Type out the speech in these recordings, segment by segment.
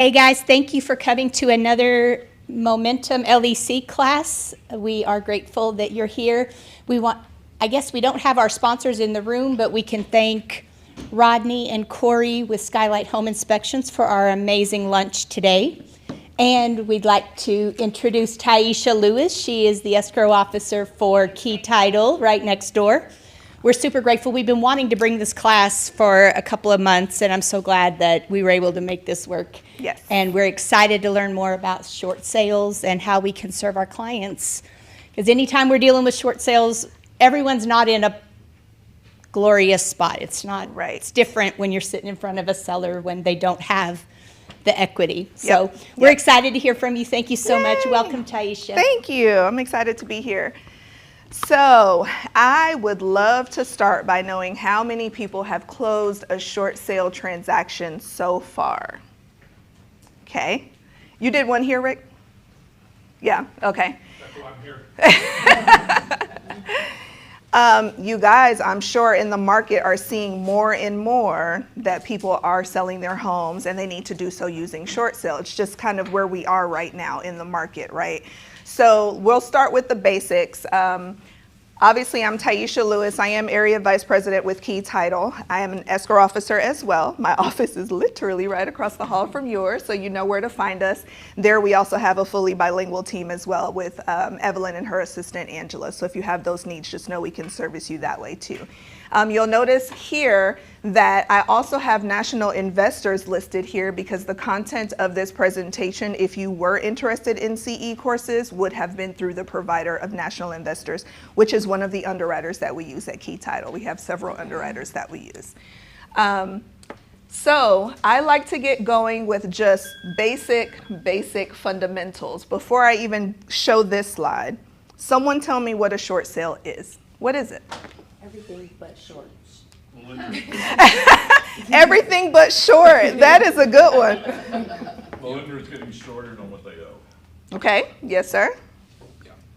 Hey guys, thank you for coming to another Momentum LEC class. We are grateful that you're here. I guess we don't have our sponsors in the room, but we can thank Rodney and Corey with Skylight Home Inspections for our amazing lunch today. And we'd like to introduce Taisha Lewis. She is the escrow officer for Key Title right next door. We're super grateful. We've been wanting to bring this class for a couple of months, and I'm so glad that we were able to make this work. Yes. And we're excited to learn more about short sales and how we can serve our clients. Because anytime we're dealing with short sales, everyone's not in a glorious spot. It's not right. It's different when you're sitting in front of a seller when they don't have the equity. So we're excited to hear from you. Thank you so much. Welcome, Taisha. Thank you. I'm excited to be here. So I would love to start by knowing how many people have closed a short sale transaction so far. Okay. You did one here, Rick? Yeah, okay. That's why I'm here. You guys, I'm sure in the market are seeing more and more that people are selling their homes and they need to do so using short sale. It's just kind of where we are right now in the market, right? So we'll start with the basics. Obviously, I'm Taisha Lewis. I am Area Vice President with Key Title. I am an escrow officer as well. My office is literally right across the hall from yours, so you know where to find us. There we also have a fully bilingual team as well with Evelyn and her assistant, Angela. So if you have those needs, just know we can service you that way too. You'll notice here that I also have national investors listed here because the content of this presentation, if you were interested in CE courses, would have been through the provider of national investors, which is one of the underwriters that we use at Key Title. We have several underwriters that we use. So I like to get going with just basic fundamentals. Before I even show this slide, someone tell me what a short sale is. What is it? Everything but short. Everything but short. That is a good one. The lender is getting shorted on what they owe. Okay. Yes, sir.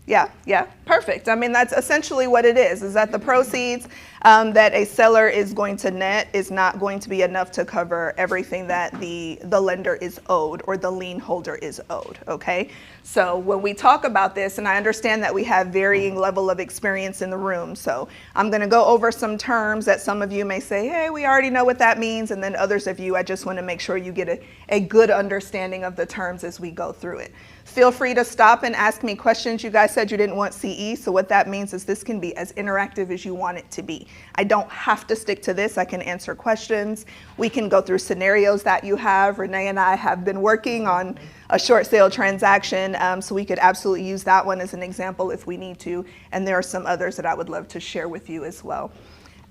Yeah. Perfect. I mean, that's essentially what it is that the proceeds that a seller is going to net is not going to be enough to cover everything that the lender is owed or the lien holder is owed, okay? So when we talk about this, and I understand that we have varying level of experience in the room, so I'm gonna go over some terms that some of you may say, hey, we already know what that means, and then others of you, I just wanna make sure you get a good understanding of the terms as we go through it. Feel free to stop and ask me questions. You guys said you didn't want CE, so what that means is this can be as interactive as you want it to be. I don't have to stick to this. I can answer questions. We can go through scenarios that you have. Renee and I have been working on a short sale transaction, so we could absolutely use that one as an example if we need to, and there are some others that I would love to share with you as well.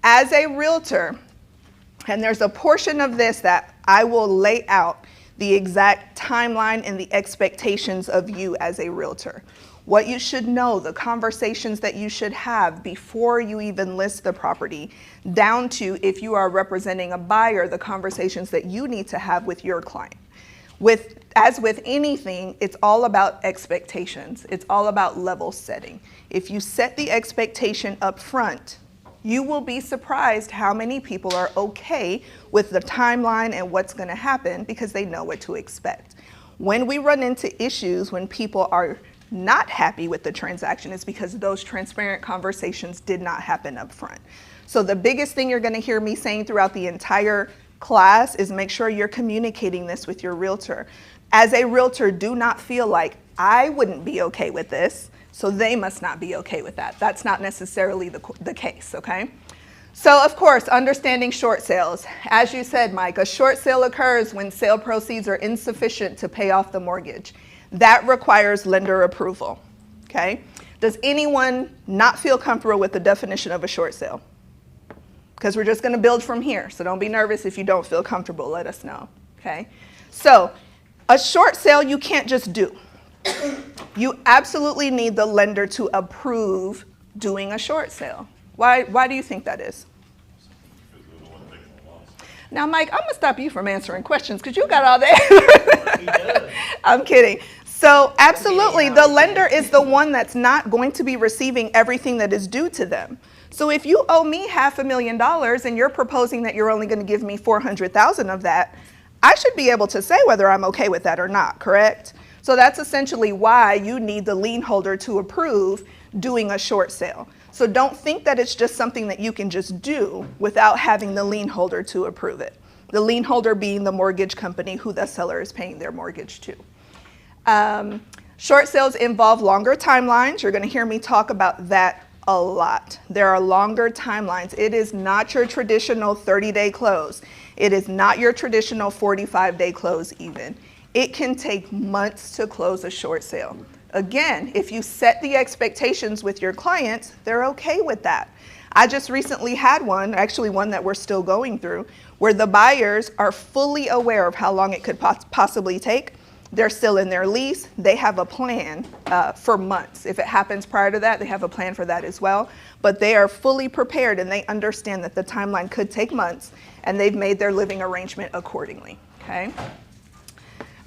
As a realtor, and there's a portion of this that I will lay out the exact timeline and the expectations of you as a realtor. What you should know, the conversations that you should have before you even list the property, down to if you are representing a buyer, the conversations that you need to have with your client. As with anything, it's all about expectations. It's all about level setting. If you set the expectation up front, you will be surprised how many people are okay with the timeline and what's going to happen because they know what to expect. When we run into issues, when people are not happy with the transaction, it's because those transparent conversations did not happen up front. So the biggest thing you're going to hear me saying throughout the entire class is make sure you're communicating this with your realtor. As a realtor, do not feel like I wouldn't be okay with this, so they must not be okay with that. That's not necessarily the case, okay? So of course, understanding short sales. As you said, Mike, a short sale occurs when sale proceeds are insufficient to pay off the mortgage. That requires lender approval, okay? Does anyone not feel comfortable with the definition of a short sale? Because we're just gonna build from here, so don't be nervous if you don't feel comfortable, let us know, okay? So a short sale you can't just do. You absolutely need the lender to approve doing a short sale. Why do you think that is? Now, Mike, I'm gonna stop you from answering questions because you got all that. I'm kidding. So absolutely, the lender is the one that's not going to be receiving everything that is due to them. So if you owe me $500,000 and you're proposing that you're only gonna give me $400,000 of that, I should be able to say whether I'm okay with that or not, correct? So that's essentially why you need the lien holder to approve doing a short sale. So don't think that it's just something that you can just do without having the lien holder to approve it. The lien holder being the mortgage company who the seller is paying their mortgage to. Short sales involve longer timelines. You're going to hear me talk about that a lot. There are longer timelines. It is not your traditional 30-day close. It is not your traditional 45-day close even. It can take months to close a short sale. Again, if you set the expectations with your clients, they're okay with that. I just recently had one, actually one that we're still going through, where the buyers are fully aware of how long it could possibly take. They're still in their lease. They have a plan for months. If it happens prior to that, they have a plan for that as well. But they are fully prepared and they understand that the timeline could take months, and they've made their living arrangement accordingly, okay?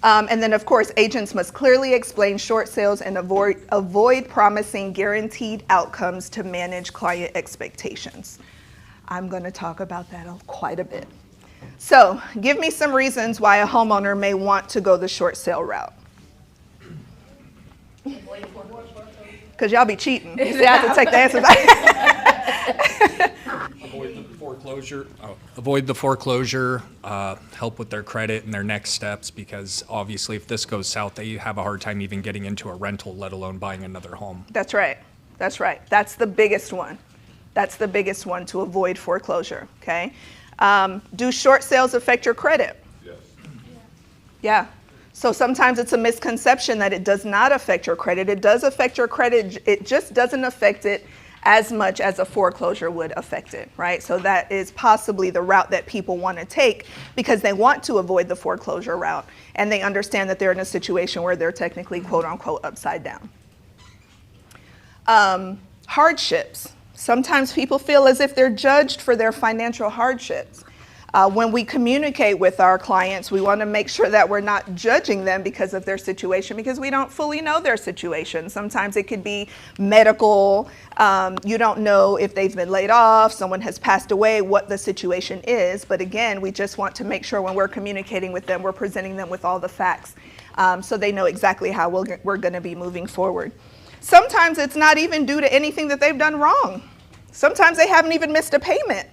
And then, of course, agents must clearly explain short sales and avoid promising guaranteed outcomes to manage client expectations. I'm going to talk about that quite a bit. So, give me some reasons why a homeowner may want to go the short sale route. Because y'all be cheating. You see, I have to take the answers. Avoid the foreclosure, help with their credit and their next steps, because obviously if this goes south, they have a hard time even getting into a rental, let alone buying another home. That's right. That's right. That's the biggest one. That's the biggest one, to avoid foreclosure, okay? Do short sales affect your credit? Yes. Yeah. So sometimes it's a misconception that it does not affect your credit. It does affect your credit. It just doesn't affect it as much as a foreclosure would affect it, right? So that is possibly the route that people want to take because they want to avoid the foreclosure route, and they understand that they're in a situation where they're technically, quote unquote, upside down. Hardships. Sometimes people feel as if they're judged for their financial hardships. When we communicate with our clients, we want to make sure that we're not judging them because of their situation, because we don't fully know their situation. Sometimes it could be medical. You don't know if they've been laid off, someone has passed away, what the situation is. But again, we just want to make sure when we're communicating with them, we're presenting them with all the facts so they know exactly how we're going to be moving forward. Sometimes it's not even due to anything that they've done wrong. Sometimes they haven't even missed a payment.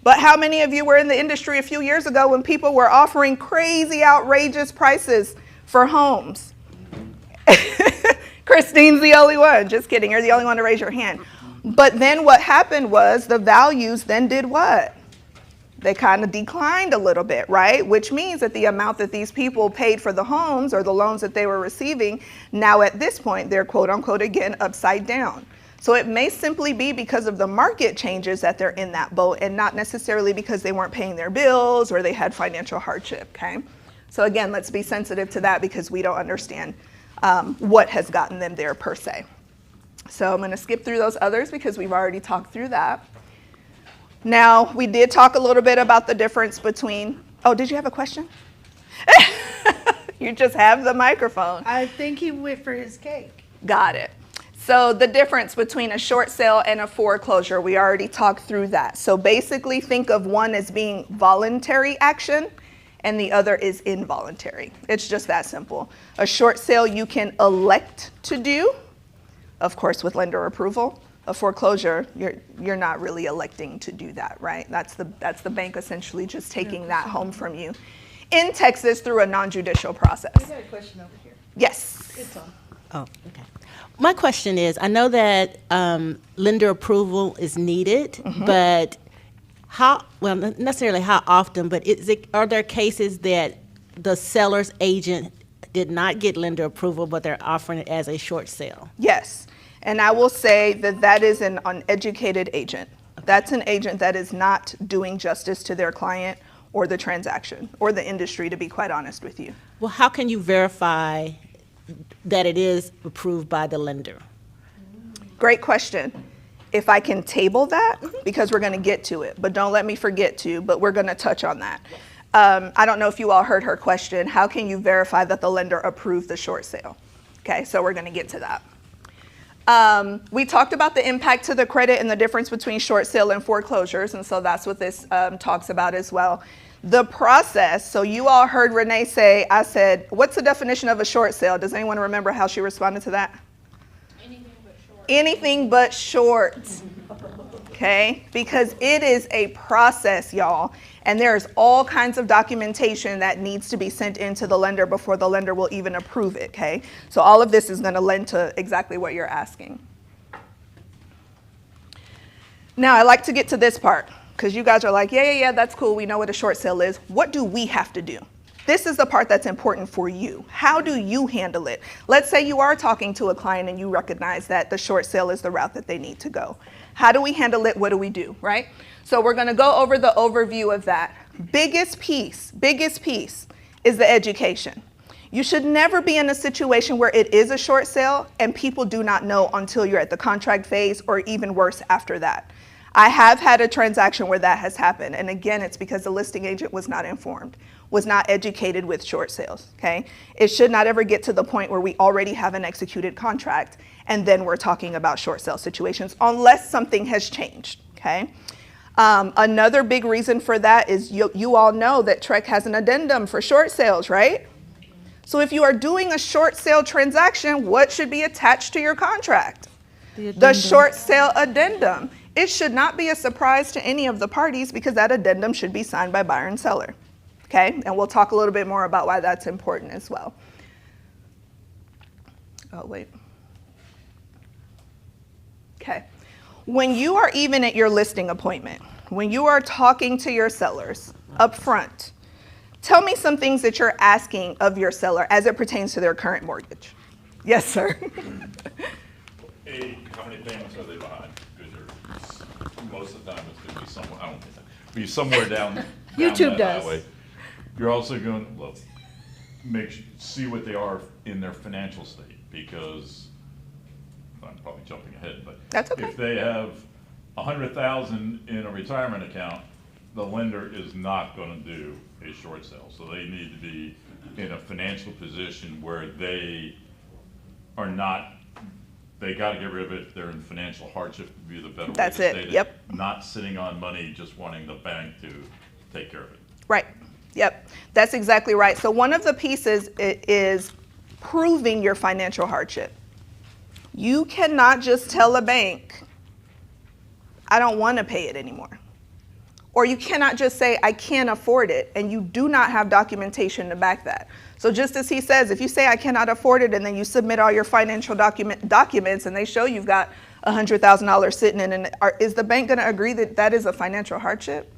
But how many of you were in the industry a few years ago when people were offering crazy, outrageous prices for homes? Christine's the only one. Just kidding. You're the only one to raise your hand. But then what happened was the values then did what? They kind of declined a little bit, right? Which means that the amount that these people paid for the homes or the loans that they were receiving, now at this point, they're quote unquote, again, upside down. So it may simply be because of the market changes that they're in that boat, and not necessarily because they weren't paying their bills or they had financial hardship, okay? So again, let's be sensitive to that because we don't understand what has gotten them there per se. So I'm going to skip through those others because we've already talked through that. Now, we did talk a little bit about the difference between, oh, did you have a question? You just have the microphone. I think he went for his cake. Got it. So the difference between a short sale and a foreclosure, we already talked through that. So basically think of one as being voluntary action and the other is involuntary. It's just that simple. A short sale you can elect to do, of course with lender approval. A foreclosure, you're not really electing to do that, right? That's the bank essentially just taking that home from you in Texas through a non-judicial process. I got a question over here. Yes. It's on. Oh, okay. My question is, I know that lender approval is needed, but not necessarily how often, but are there cases that the seller's agent did not get lender approval, but they're offering it as a short sale? Yes. And I will say that is an uneducated agent. That's an agent that is not doing justice to their client or the transaction or the industry, to be quite honest with you. Well, how can you verify that it is approved by the lender? Great question. If I can table that, because we're going to get to it, but don't let me forget to, but we're going to touch on that. I don't know if you all heard her question. How can you verify that the lender approved the short sale? Okay, so we're going to get to that. We talked about the impact to the credit and the difference between short sale and foreclosures, and so that's what this talks about as well. The process, so you all heard Renee say, I said, what's the definition of a short sale? Does anyone remember how she responded to that? Anything but short. Okay? Because it is a process, y'all. And there's all kinds of documentation that needs to be sent into the lender before the lender will even approve it, okay? So all of this is going to lend to exactly what you're asking. Now, I like to get to this part because you guys are like, yeah, that's cool. We know what a short sale is. What do we have to do? This is the part that's important for you. How do you handle it? Let's say you are talking to a client and you recognize that the short sale is the route that they need to go. How do we handle it? What do we do, right? So we're going to go over the overview of that. Biggest piece is the education. You should never be in a situation where it is a short sale and people do not know until you're at the contract phase, or even worse after that. I have had a transaction where that has happened. And again, it's because the listing agent was not informed, was not educated with short sales, okay? It should not ever get to the point where we already have an executed contract and then we're talking about short sale situations unless something has changed, okay? Another big reason for that is you all know that TREC has an addendum for short sales, right? So if you are doing a short sale transaction, what should be attached to your contract? The short sale addendum. It should not be a surprise to any of the parties because that addendum should be signed by buyer and seller, okay? And we'll talk a little bit more about why that's important as well. Oh, wait. Okay. When you are even at your listing appointment, when you are talking to your sellers up front, tell me some things that you're asking of your seller as it pertains to their current mortgage. Yes, sir. A, how many payments are they behind? Because most of the time it's going to be somewhere, I don't think that, be somewhere down YouTube that does. highway. You're also going to, well, see what they are in their financial state, because I'm probably jumping ahead, but That's okay. if they have 100,000 in a retirement account, the lender is not going to do a short sale. So they need to be in a financial position where they are not, they got to get rid of it. They're in financial hardship, would be the better way to That's state it. it. Yep. Not sitting on money, just wanting the bank to take care of it. Right. Yep. That's exactly right. So one of the pieces is proving your financial hardship. You cannot just tell a bank, I don't want to pay it anymore. Or you cannot just say, I can't afford it, and you do not have documentation to back that. So just as he says, if you say I cannot afford it and then you submit all your financial documents and they show you've got $100,000 sitting in, and is the bank going to agree that that is a financial hardship?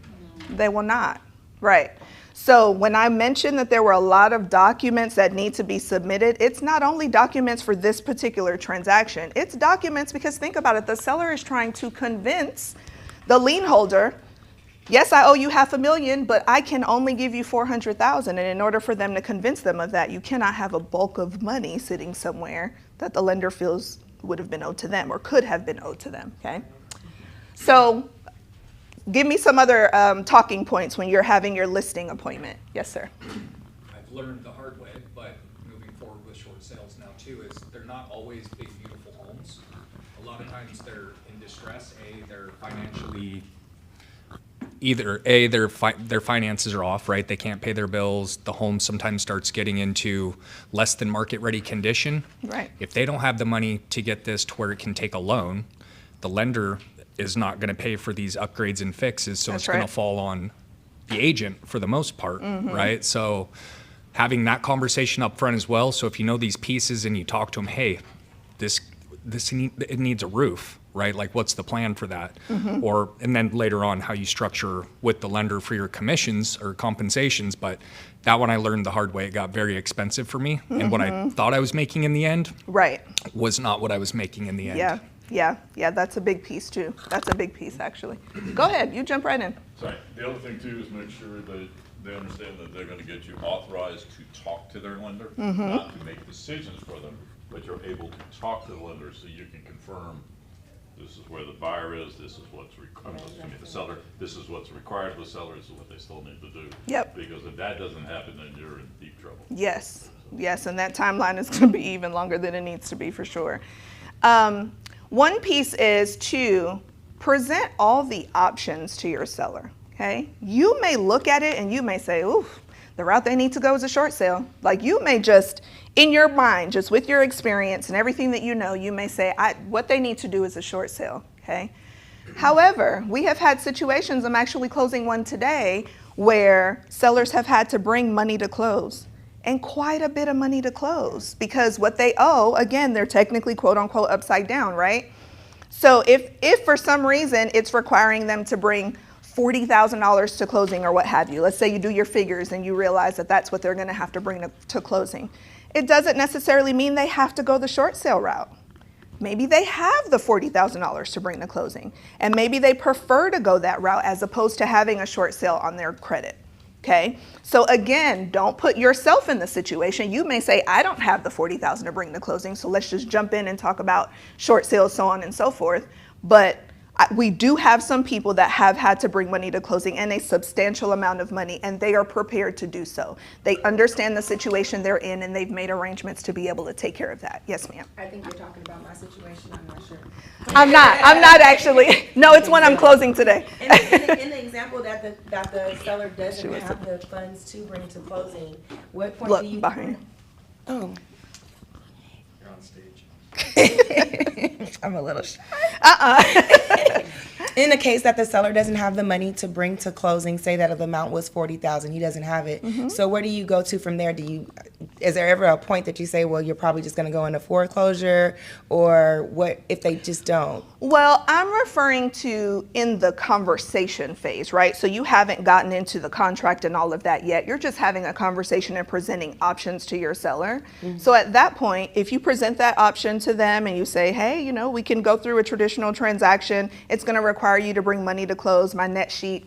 They will not. Right. So when I mentioned that there were a lot of documents that need to be submitted, it's not only documents for this particular transaction, it's documents because think about it, the seller is trying to convince the lien holder, yes, I owe you $500,000, but I can only give you $400,000. And in order for them to convince them of that, you cannot have a bulk of money sitting somewhere that the lender feels would have been owed to them or could have been owed to them, okay? So give me some other talking points when you're having your listing appointment. Yes, sir. I've learned the hard way, but moving forward with short sales now too, is they're not always big, beautiful homes. A lot of times they're in distress. They're financially, their finances are off, right? They can't pay their bills. The home sometimes starts getting into less than market ready condition. Right. If they don't have the money to get this to where it can take a loan, the lender is not going to pay for these upgrades and fixes, so That's it's going right. to fall on the agent for the most part, right? So having that conversation up front as well. So if you know these pieces and you talk to them, hey, it needs a roof, right? Like, what's the plan for that? Or, and then later on, how you structure with the lender for your commissions or compensations. But that one I learned the hard way. It got very expensive for me, and what I thought I was making in the end Right. was not what I was making in the end. Yeah, that's a big piece too. That's a big piece, actually. Go ahead, you jump right in. Sorry. The other thing too is make sure that they understand that they're going to get you authorized to talk to their lender, not to make decisions for them, but you're able to talk to the lender so you can confirm this is where the buyer is, this is what's the seller, this is what's required of the seller, this is what they still need to do. Yep. Because if that doesn't happen, then you're in deep trouble. Yes, and that timeline is going to be even longer than it needs to be for sure. One piece is to present all the options to your seller, okay? You may look at it and you may say, ooh, the route they need to go is a short sale. Like you may just, in your mind, just with your experience and everything that you know, you may say, what they need to do is a short sale, okay? However, we have had situations, I'm actually closing one today, where sellers have had to bring money to close, and quite a bit of money to close, because what they owe, again, they're technically quote unquote upside down, right? So if for some reason it's requiring them to bring $40,000 to closing or what have you, let's say you do your figures and you realize that that's what they're gonna have to bring to closing, it doesn't necessarily mean they have to go the short sale route. Maybe they have the $40,000 to bring to closing, and maybe they prefer to go that route as opposed to having a short sale on their credit. Okay, so again, don't put yourself in the situation. You may say, I don't have the $40,000 to bring to closing, so let's just jump in and talk about short sales, so on and so forth. But we do have some people that have had to bring money to closing, and a substantial amount of money, and they are prepared to do so. They understand the situation they're in, and they've made arrangements to be able to take care of that. Yes, ma'am. I think you're talking about my situation, I'm not sure. I'm not actually. No, it's when I'm closing today. In the example that the seller doesn't have the funds to bring to closing, what point do you? Look behind. Oh, You're on stage. I'm a little shy. In the case that the seller doesn't have the money to bring to closing, say that the amount was $40,000, he doesn't have it. So where do you go to from there? Is there ever a point that you say, well, you're probably just going to go into foreclosure, or what if they just don't? Well, I'm referring to in the conversation phase, right? So you haven't gotten into the contract and all of that yet. You're just having a conversation and presenting options to your seller. So at that point, if you present that option to them and you say, hey, we can go through a traditional transaction. It's going to require you to bring money to close. My net sheet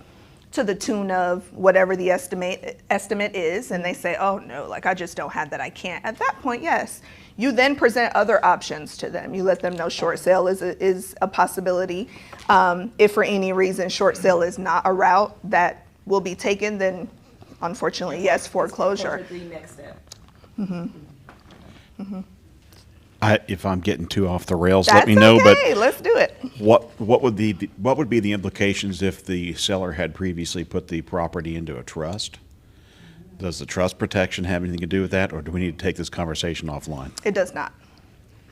to the tune of whatever the estimate is, and they say, oh no, like I just don't have that, I can't. At that point, yes, you then present other options to them. You let them know short sale is a possibility. If for any reason short sale is not a route that will be taken, then unfortunately, yes, foreclosure. The next step. If I'm getting too off the rails, That's let me know. okay. Let's do it. But what would be the implications if the seller had previously put the property into a trust? Does the trust protection have anything to do with that, or do we need to take this conversation offline? It does not.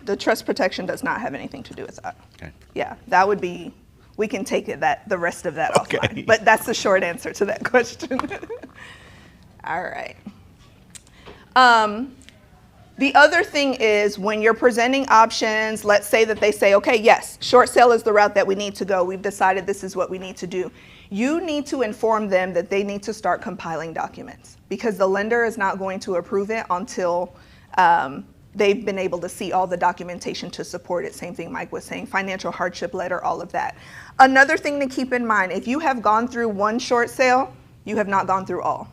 The trust protection does not have anything to do with that. Okay. Yeah, that would be. We can take the rest of that Okay. offline. But that's the short answer to that question. All right. The other thing is when you're presenting options, let's say that they say, okay, yes, short sale is the route that we need to go. We've decided this is what we need to do. You need to inform them that they need to start compiling documents, because the lender is not going to approve it until they've been able to see all the documentation to support it. Same thing Mike was saying, financial hardship letter, all of that. Another thing to keep in mind, if you have gone through one short sale, you have not gone through all.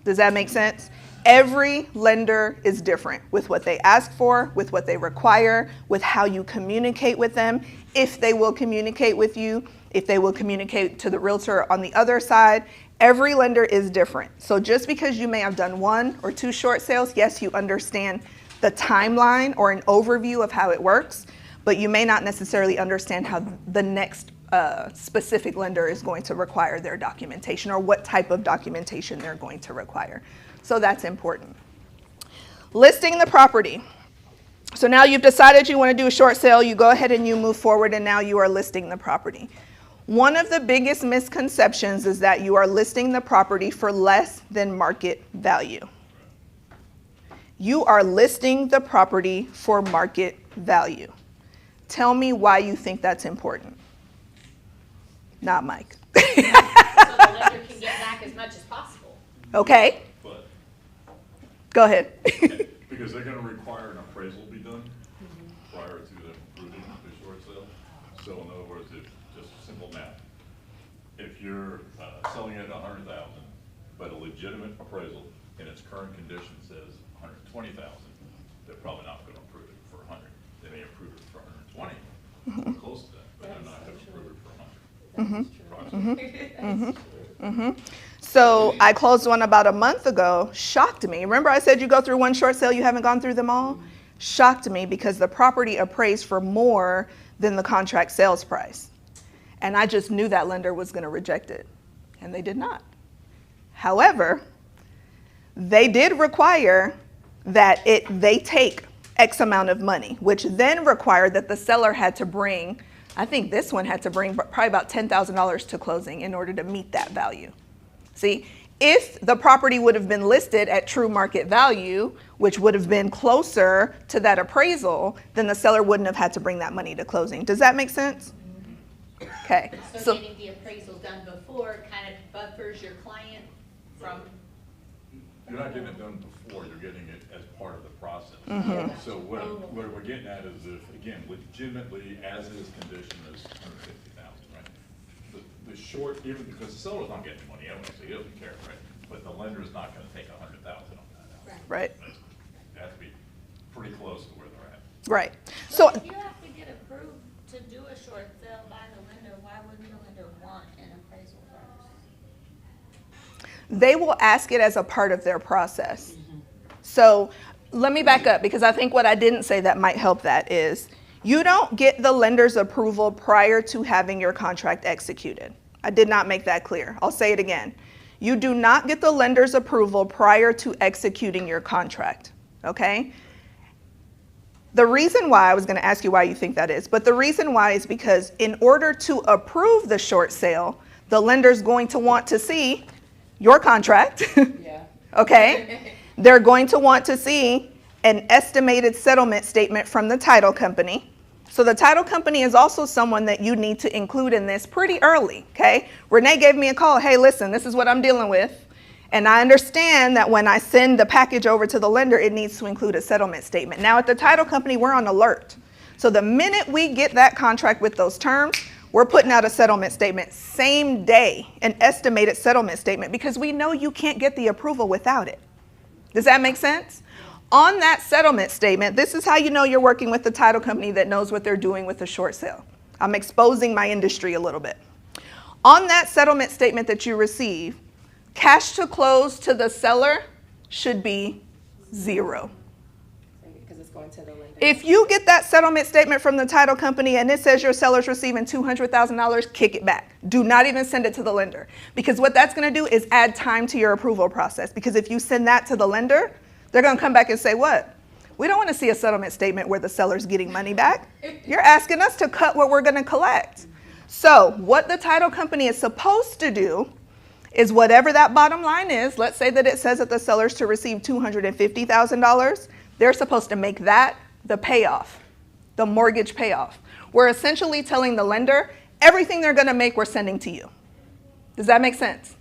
Does that make sense? Every lender is different with what they ask for, with what they require, with how you communicate with them, if they will communicate with you, if they will communicate to the realtor on the other side. Every lender is different. So just because you may have done one or two short sales, yes, you understand the timeline or an overview of how it works, but you may not necessarily understand how the next specific lender is going to require their documentation, or what type of documentation they're going to require. So that's important. Listing the property. So now you've decided you want to do a short sale, you go ahead and you move forward, and now you are listing the property. One of the biggest misconceptions is that you are listing the property for less than market value. You are listing the property for market value. Tell me why you think that's important. Not Mike. So the lender can get back as much as possible. Okay, But, go ahead. because they're gonna require an appraisal be done prior to them approving the short sale. So in other words, if, just simple math, if you're selling it at $100,000, but a legitimate appraisal in its current condition says $120,000, they're probably not gonna approve it for 100. They may approve it for 120, close to that, but they're not gonna approve it for 100. So I closed one about a month ago, shocked me. Remember I said you go through one short sale, you haven't gone through them all? Shocked me because the property appraised for more than the contract sales price. And I just knew that lender was gonna reject it. and they did not. However, they did require that they take X amount of money, which then required that the seller had to bring, I think this one had to bring probably about $10,000 to closing in order to meet that value. See, if the property would have been listed at true market value, which would have been closer to that appraisal, then the seller wouldn't have had to bring that money to closing. Does that make sense? Okay. So getting the appraisal done before kind of buffers your client from. You're not getting it done before, you're getting it as part of the process. Mm-hmm. So what we're getting at is if, again, legitimately, as is condition is $150,000, right? The short, even because the seller's not getting money anyway, so he doesn't care, right? But the lender's not gonna take $100,000 on that house. Right. They have to be pretty close to where they're at. Right. So If you have to get approved to do a short sale by the lender, why wouldn't the lender want an appraisal first? they will ask it as a part of their process. So let me back up, because I think what I didn't say that might help that is you don't get the lender's approval prior to having your contract executed. I did not make that clear. I'll say it again. You do not get the lender's approval prior to executing your contract, okay? The reason why, I was going to ask you why you think that is, but the reason why is because in order to approve the short sale, the lender's going to want to see your contract, okay? They're going to want to see an estimated settlement statement from the title company. So the title company is also someone that you need to include in this pretty early, okay? Renee gave me a call, hey, listen, this is what I'm dealing with. And I understand that when I send the package over to the lender, it needs to include a settlement statement. Now at the title company, we're on alert. So the minute we get that contract with those terms, we're putting out a settlement statement same day, an estimated settlement statement, because we know you can't get the approval without it. Does that make sense? On that settlement statement, this is how you know you're working with the title company that knows what they're doing with the short sale. I'm exposing my industry a little bit. On that settlement statement that you receive, cash to close to the seller should be 0. Because it's going to the lender. If you get that settlement statement from the title company and it says your seller's receiving $200,000, kick it back. Do not even send it to the lender. Because what that's going to do is add time to your approval process. Because if you send that to the lender, they're going to come back and say, what? We don't want to see a settlement statement where the seller's getting money back. You're asking us to cut what we're going to collect. So what the title company is supposed to do is whatever that bottom line is, let's say that it says that the seller's to receive $250,000, they're supposed to make that the payoff, the mortgage payoff. We're essentially telling the lender, everything they're gonna make, we're sending to you. Does that make sense?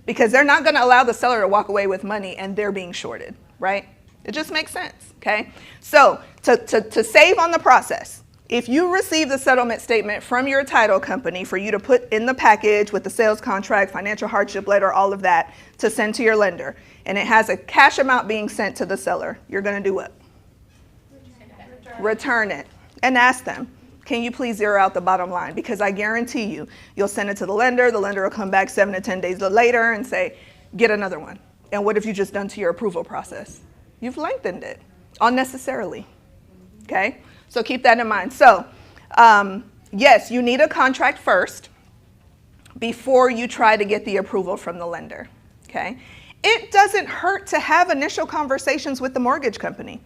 Because they're not gonna allow the seller to walk away with money and they're being shorted, right? It just makes sense, okay? So to save on the process, if you receive the settlement statement from your title company for you to put in the package with the sales contract, financial hardship letter, all of that, to send to your lender, and it has a cash amount being sent to the seller, you're gonna do what? Return it and ask them, can you please zero out the bottom line? Because I guarantee you, you'll send it to the lender will come back 7 to 10 days later and say, get another one. And what have you just done to your approval process? You've lengthened it unnecessarily, okay? So keep that in mind. So yes, you need a contract first before you try to get the approval from the lender, okay? It doesn't hurt to have initial conversations with the mortgage company.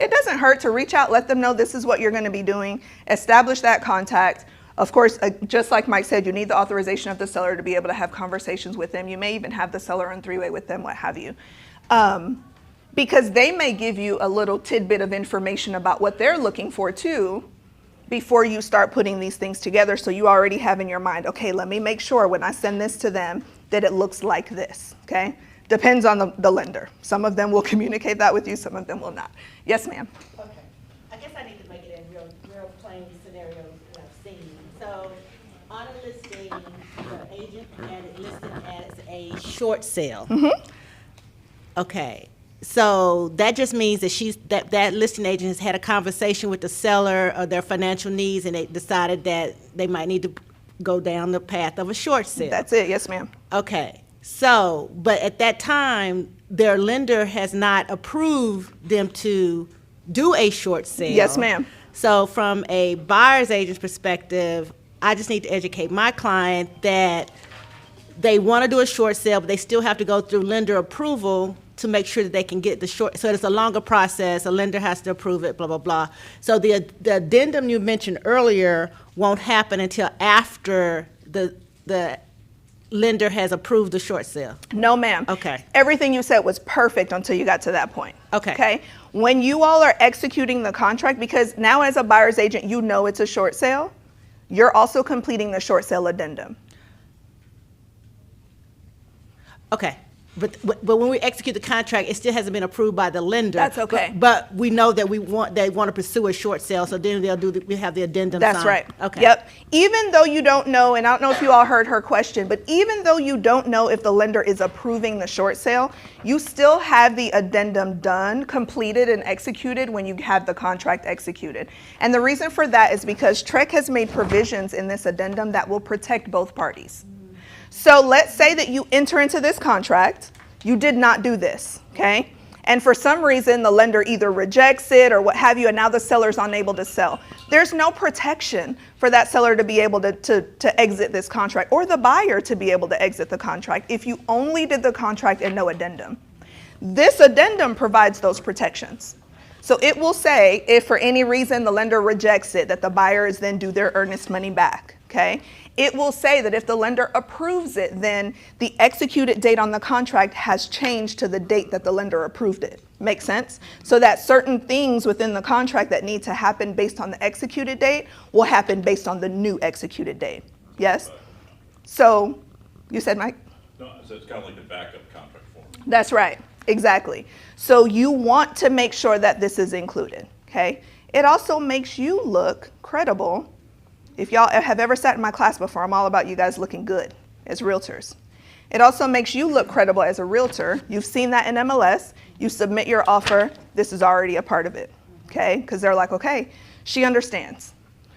It doesn't hurt to reach out, let them know this is what you're going to be doing, establish that contact. Of course, just like Mike said, you need the authorization of the seller to be able to have conversations with them. You may even have the seller on three-way with them, what have you. Because they may give you a little tidbit of information about what they're looking for too before you start putting these things together, so you already have in your mind, okay, let me make sure when I send this to them that it looks like this, okay? Depends on the lender. Some of them will communicate that with you, some of them will not. Yes, ma'am. Okay. I guess I need to make it a real plain scenario that I've seen. So on a listing, the agent had it listed as a short sale. Mm-hmm. Okay. So that just means that that listing agent has had a conversation with the seller of their financial needs, and they decided that they might need to go down the path of a short sale. That's it, yes, ma'am. Okay. So, but at that time, their lender has not approved them to do a short sale. Yes, ma'am. So from a buyer's agent's perspective, I just need to educate my client that they want to do a short sale, but they still have to go through lender approval to make sure that they can get the short, so it's a longer process, a lender has to approve it, blah, blah, blah. So the addendum you mentioned earlier won't happen until after the lender has approved the short sale. No, ma'am. Okay. Everything you said was perfect until you got to that point. Okay. Okay. When you all are executing the contract, because now as a buyer's agent, you know it's a short sale, you're also completing the short sale addendum. Okay. But when we execute the contract, it still hasn't been approved by the lender. That's okay. But we know that they want to pursue a short sale, so then we have the addendum signed. That's right. Okay. Yep. Even though you don't know, and I don't know if you all heard her question, but even though you don't know if the lender is approving the short sale, you still have the addendum done, completed, and executed when you have the contract executed. And the reason for that is because TREC has made provisions in this addendum that will protect both parties. So let's say that you enter into this contract, you did not do this, okay? And for some reason, the lender either rejects it or what have you, and now the seller's unable to sell. There's no protection for that seller to be able to exit this contract, or the buyer to be able to exit the contract if you only did the contract and no addendum. This addendum provides those protections. So it will say if for any reason the lender rejects it, that the buyer is then due their earnest money back, okay? It will say that if the lender approves it, then the executed date on the contract has changed to the date that the lender approved it. Make sense? So that certain things within the contract that need to happen based on the executed date will happen based on the new executed date. Yes? So, you said, Mike? No, so it's kind of like the backup contract form. That's right. Exactly. So you want to make sure that this is included, okay? It also makes you look credible. If y'all have ever sat in my class before, I'm all about you guys looking good as realtors. It also makes you look credible as a realtor. You've seen that in MLS. You submit your offer. This is already a part of it, okay? Because they're like, okay, she understands.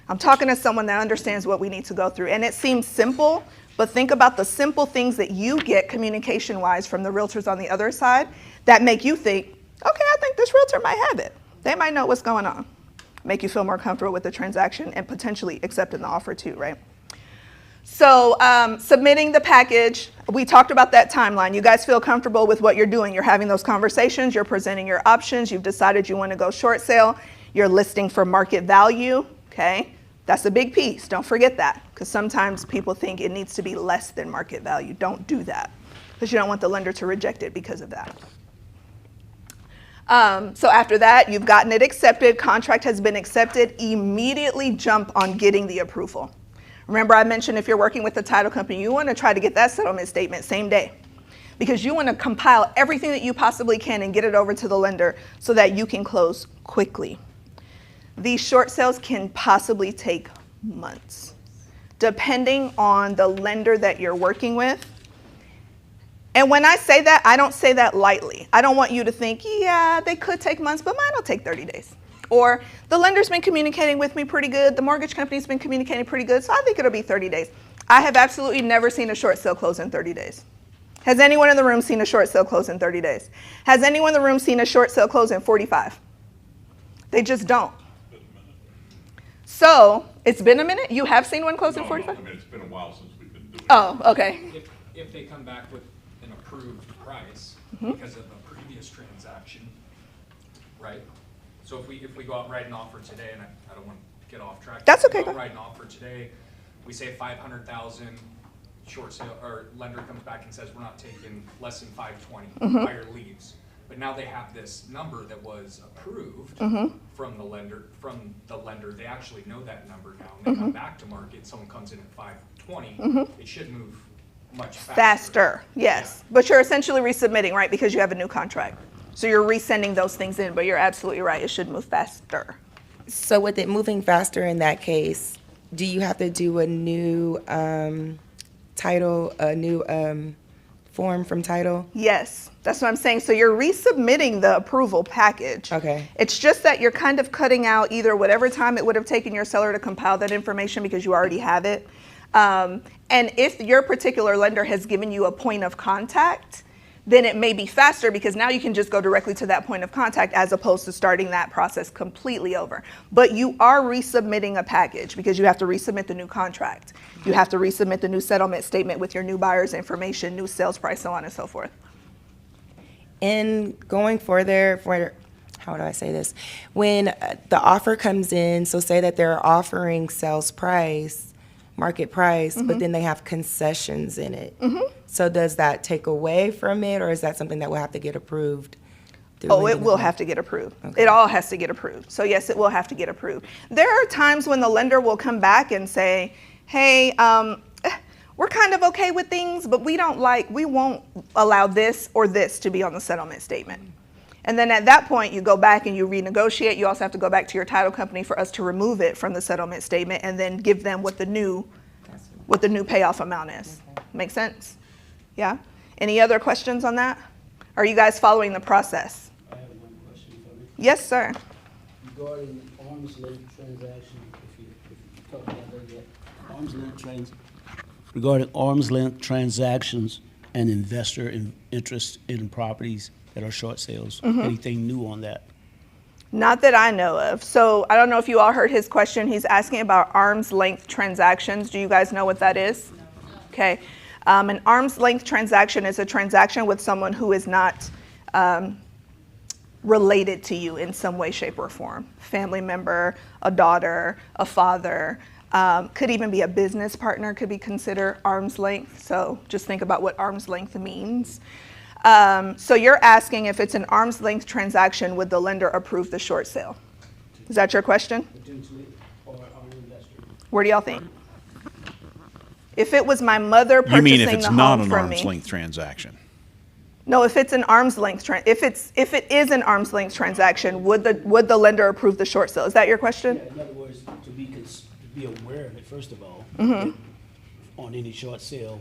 I'm talking to someone that understands what we need to go through. And it seems simple, but think about the simple things that you get communication-wise from the realtors on the other side that make you think, okay, I think this realtor might have it. They might know what's going on. Make you feel more comfortable with the transaction and potentially accepting the offer too, right? So submitting the package, we talked about that timeline. You guys feel comfortable with what you're doing. You're having those conversations, you're presenting your options, you've decided you want to go short sale, you're listing for market value, okay? That's a big piece, don't forget that, because sometimes people think it needs to be less than market value. Don't do that, because you don't want the lender to reject it because of that. So after that, you've gotten it accepted, contract has been accepted, immediately jump on getting the approval. Remember I mentioned if you're working with the title company, you want to try to get that settlement statement same day, because you want to compile everything that you possibly can and get it over to the lender so that you can close quickly. These short sales can possibly take months, depending on the lender that you're working with. And when I say that, I don't say that lightly. I don't want you to think, yeah, they could take months, but mine will take 30 days. Or the lender's been communicating with me pretty good, the mortgage company's been communicating pretty good, so I think it'll be 30 days. I have absolutely never seen a short sale close in 30 days. Has anyone in the room seen a short sale close in 30 days? Has anyone in the room seen a short sale close in 45? They just don't. So, it's been a minute? You have seen one close in 45? I mean, it's been a while since we've been doing it. Oh, okay. If they come back with an approved price because of a previous transaction, right? So if we go out and write an offer today, and I don't want to get off track. That's okay. If we go out and write an offer today, we say 500,000, short sale, or lender comes back and says we're not taking less than 520, buyer leaves. But now they have this number that was approved from the lender. They actually know that number now, and they come back to market. Someone comes in at 520. It should move much faster. Yes. Yeah. But you're essentially resubmitting, right? Because you have a new contract. So you're resending those things in, but you're absolutely right. It should move faster. So with it moving faster in that case, do you have to do a new title, a new form from title? Yes, that's what I'm saying. So you're resubmitting the approval package. Okay. It's just that you're kind of cutting out either whatever time it would have taken your seller to compile that information because you already have it. And if your particular lender has given you a point of contact, then it may be faster because now you can just go directly to that point of contact as opposed to starting that process completely over. But you are resubmitting a package because you have to resubmit the new contract. You have to resubmit the new settlement statement with your new buyer's information, new sales price, so on and so forth. In going further, how do I say this? When the offer comes in, so say that they're offering sales price, market price, but then they have concessions in it. So does that take away from it, or is that something that will have to get approved? Oh, it will have to get approved. Okay. It all has to get approved. So yes, it will have to get approved. There are times when the lender will come back and say, hey, we're kind of okay with things, but we won't allow this or this to be on the settlement statement. And then at that point, you go back and you renegotiate. You also have to go back to your title company for us to remove it from the settlement statement and then give them what the new payoff amount is. Okay. Make sense? Yeah? Any other questions on that? Are you guys following the process? I have one question for me. Yes, sir. Regarding arm's length transaction, if you talk about that yet, regarding arm's length transactions and investor interest in properties that are short sales, anything new on that? Not that I know of. So I don't know if you all heard his question. He's asking about arm's length transactions. Do you guys know what that is? No. Okay. An arm's length transaction is a transaction with someone who is not related to you in some way, shape, or form. Family member, a daughter, a father, could even be a business partner, could be considered arm's length. So just think about what arm's length means. So you're asking if it's an arm's length transaction, would the lender approve the short sale? Is that your question? Potentially, or an investor. Where do y'all think? If it was my mother purchasing You mean if it's the not home an from me. arm's length transaction? No, if it's an arm's length, if it is an arm's length transaction, would the lender approve the short sale? Is that your question? Yeah, in other words, to be aware of it, first of all, that on any short sale,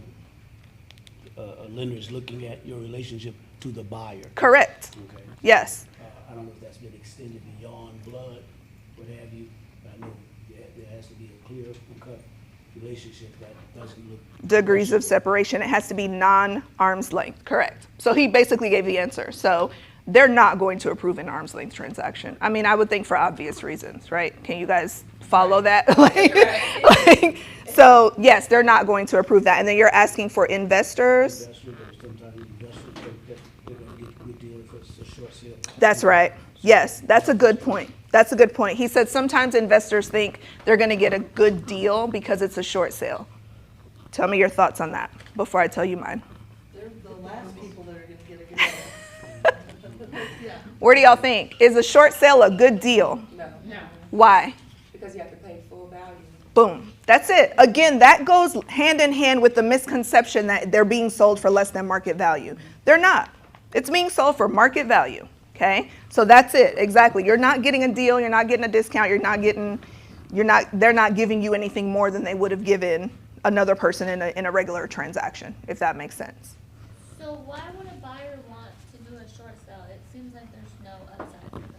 a lender is looking at your relationship to the buyer. Correct. Okay. Yes. I don't know if that's been extended beyond blood, what have you. I know there has to be a clear cut relationship that doesn't look. Degrees of separation. It has to be non-arm's length. Correct. So he basically gave the answer. So they're not going to approve an arm's length transaction. I mean, I would think for obvious reasons, right? Can you guys follow that? So yes, they're not going to approve that. And then you're asking for investors. Sometimes investors think that they're going to get a good deal if it's a short sale. That's right. Yes, that's a good point. That's a good point. He said sometimes investors think they're going to get a good deal because it's a short sale. Tell me your thoughts on that before I tell you mine. They're the last people that are going to get a good deal. Yeah. Where do y'all think? Is a short sale a good deal? No. Why? Because you have to pay full value. Boom. That's it. Again, that goes hand in hand with the misconception that they're being sold for less than market value. They're not. It's being sold for market value. Okay? So that's it. Exactly. You're not getting a deal. You're not getting a discount. They're not giving you anything more than they would have given another person in a regular transaction, if that makes sense. So why would a buyer want to do a short sale? It seems like there's no upside for them.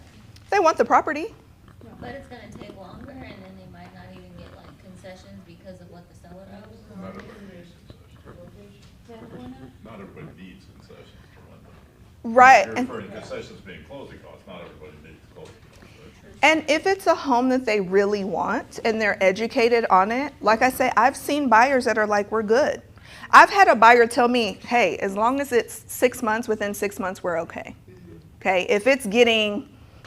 They want the property. But it's gonna take longer, and then they might not even get like concessions because of what the seller owes. Not everybody needs concessions. Not everybody needs concessions to rent. Right. You're referring to concessions being closing costs. Not everybody needs closing costs. And if it's a home that they really want and they're educated on it, like I say, I've seen buyers that are like, we're good. I've had a buyer tell me, hey, as long as it's 6 months, within 6 months, we're okay. Okay,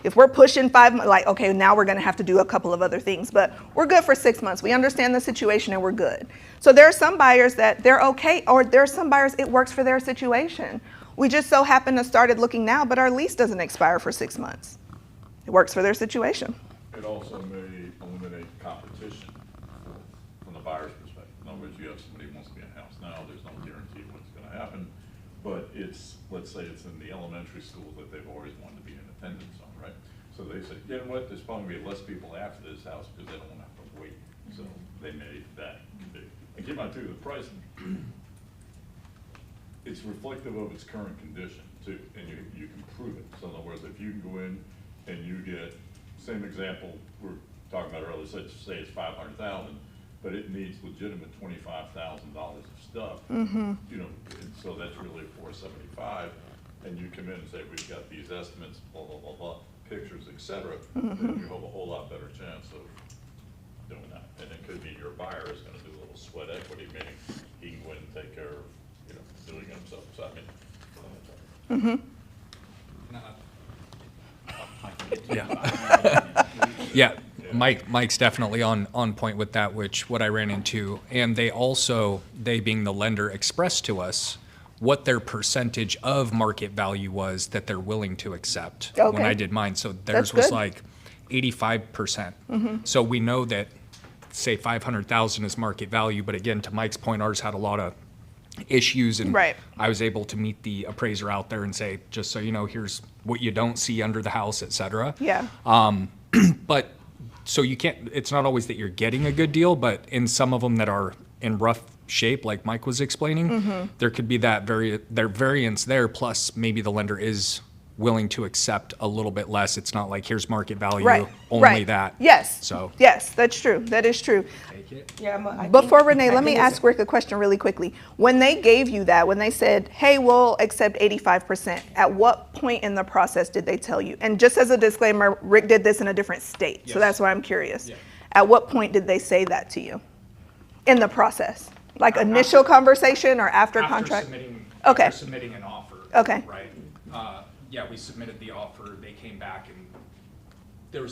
if we're pushing 5 months, like, okay, now we're gonna have to do a couple of other things, but we're good for 6 months. We understand the situation and we're good. So there are some buyers that they're okay, or there are some buyers it works for their situation. We just so happen to started looking now, but our lease doesn't expire for 6 months. It works for their situation. It also may eliminate competition from the buyer's perspective. In other words, you have somebody who wants to be in a house now, there's no guarantee what's gonna happen, but let's say it's in the elementary school that they've always wanted to be in attendance on, right? So they say, you know what, there's probably gonna be less people after this house because they don't wanna have to wait. So they made that big. And keep in mind too, the price, it's reflective of its current condition too, and you can prove it. So in other words, if you can go in and you get, same example we're talking about earlier, say it's 500,000, but it needs legitimate $25,000 of stuff. You know, and so that's really $475, and you come in and say, we've got these estimates, blah, blah, blah, blah, pictures, et cetera, then you have a whole lot better chance of doing that. And it could be your buyer is gonna do a little sweat equity, meaning he can go in and take care of, you know, doing it himself. So I mean, Yeah, Mike's definitely on point with that, which what I ran into. And they also, they being the lender, expressed to us what their percentage of market value was that they're willing to accept when Okay. I did mine. So That's theirs was good. like 85%. So we know that, say 500,000 is market value, but again, to Mike's point, ours had a lot of issues, and Right. I was able to meet the appraiser out there and say, just so you know, here's what you don't see under the house, et cetera. Yeah. But, so you can't, it's not always that you're getting a good deal, but in some of them that are in rough shape, like Mike was explaining, there could be that variance there, plus maybe the lender is willing to accept a little bit less. It's not like, here's market value, Right. only right. that. Yes. So. Yes, that's true. That is true. Yeah, I Before think- Renee, I let me think it's- ask Rick a question really quickly. When they gave you that, when they said, hey, we'll accept 85%, at what point in the process did they tell you? And just as a disclaimer, Rick did this in a different state, so Yes. that's why I'm curious. Yeah. At what point did they say that to you in the process? Like initial conversation or after contract? Okay. After submitting an offer. Okay. Right. Yeah, we submitted the offer, they came back, and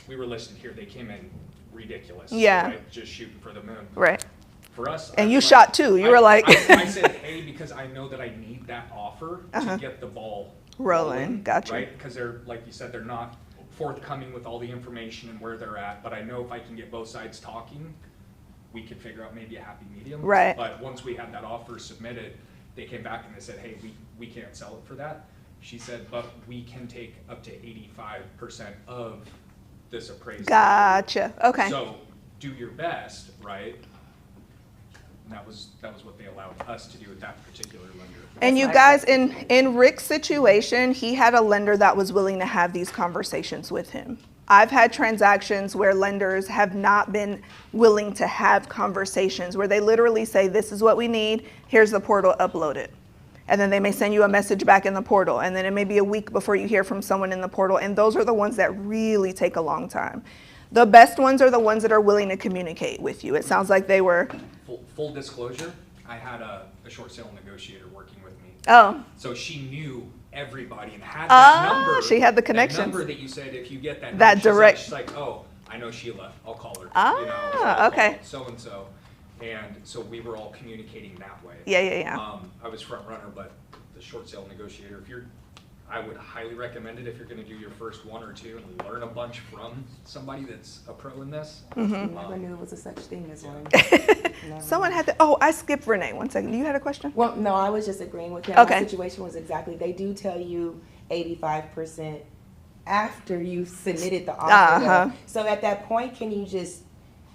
we were listed here, they came in ridiculous. Yeah. Right? Just shooting for the moon. Right. For us. And I you was shot too. You were like- I said, hey, because I know that I need that offer to get the ball Rolling. Gotcha. Right? Because they're, like you said, they're not forthcoming with all the information and where they're at, but I know if I can get both sides talking, we could figure out maybe a happy medium. Right. But once we had that offer submitted, they came back and they said, hey, we can't sell it for that. She said, but we can take up to 85% of this appraisal. Gotcha. Okay. So do your best, right? And that was what they allowed us to do with that particular lender. And you guys, in Rick's situation, he had a lender that was willing to have these conversations with him. I've had transactions where lenders have not been willing to have conversations, where they literally say, this is what we need, here's the portal, upload it. And then they may send you a message back in the portal, and then it may be a week before you hear from someone in the portal, and those are the ones that really take a long time. The best ones are the ones that are willing to communicate with you. It sounds like they were. Full disclosure, I had a short sale negotiator working with me. Oh. So she knew everybody and had that number. She had the that connections. number that you said, if you get that, That number, direct- she's like, oh, I know Sheila, I'll call her. Ah, okay. So-and-so. And so we were all communicating that way. Yeah. I was front runner, but the short sale negotiator, I would highly recommend it if you're gonna do your first one or two and learn a bunch from somebody that's a pro in this. Never knew it was a such thing as one. Someone had to, oh, I skipped Renee. 1 second. You had a question? Well, no, I was just agreeing with him. Okay. My situation was exactly, they do tell you 85% after you submitted the offer. Uh-huh. though. So at that point, can you just,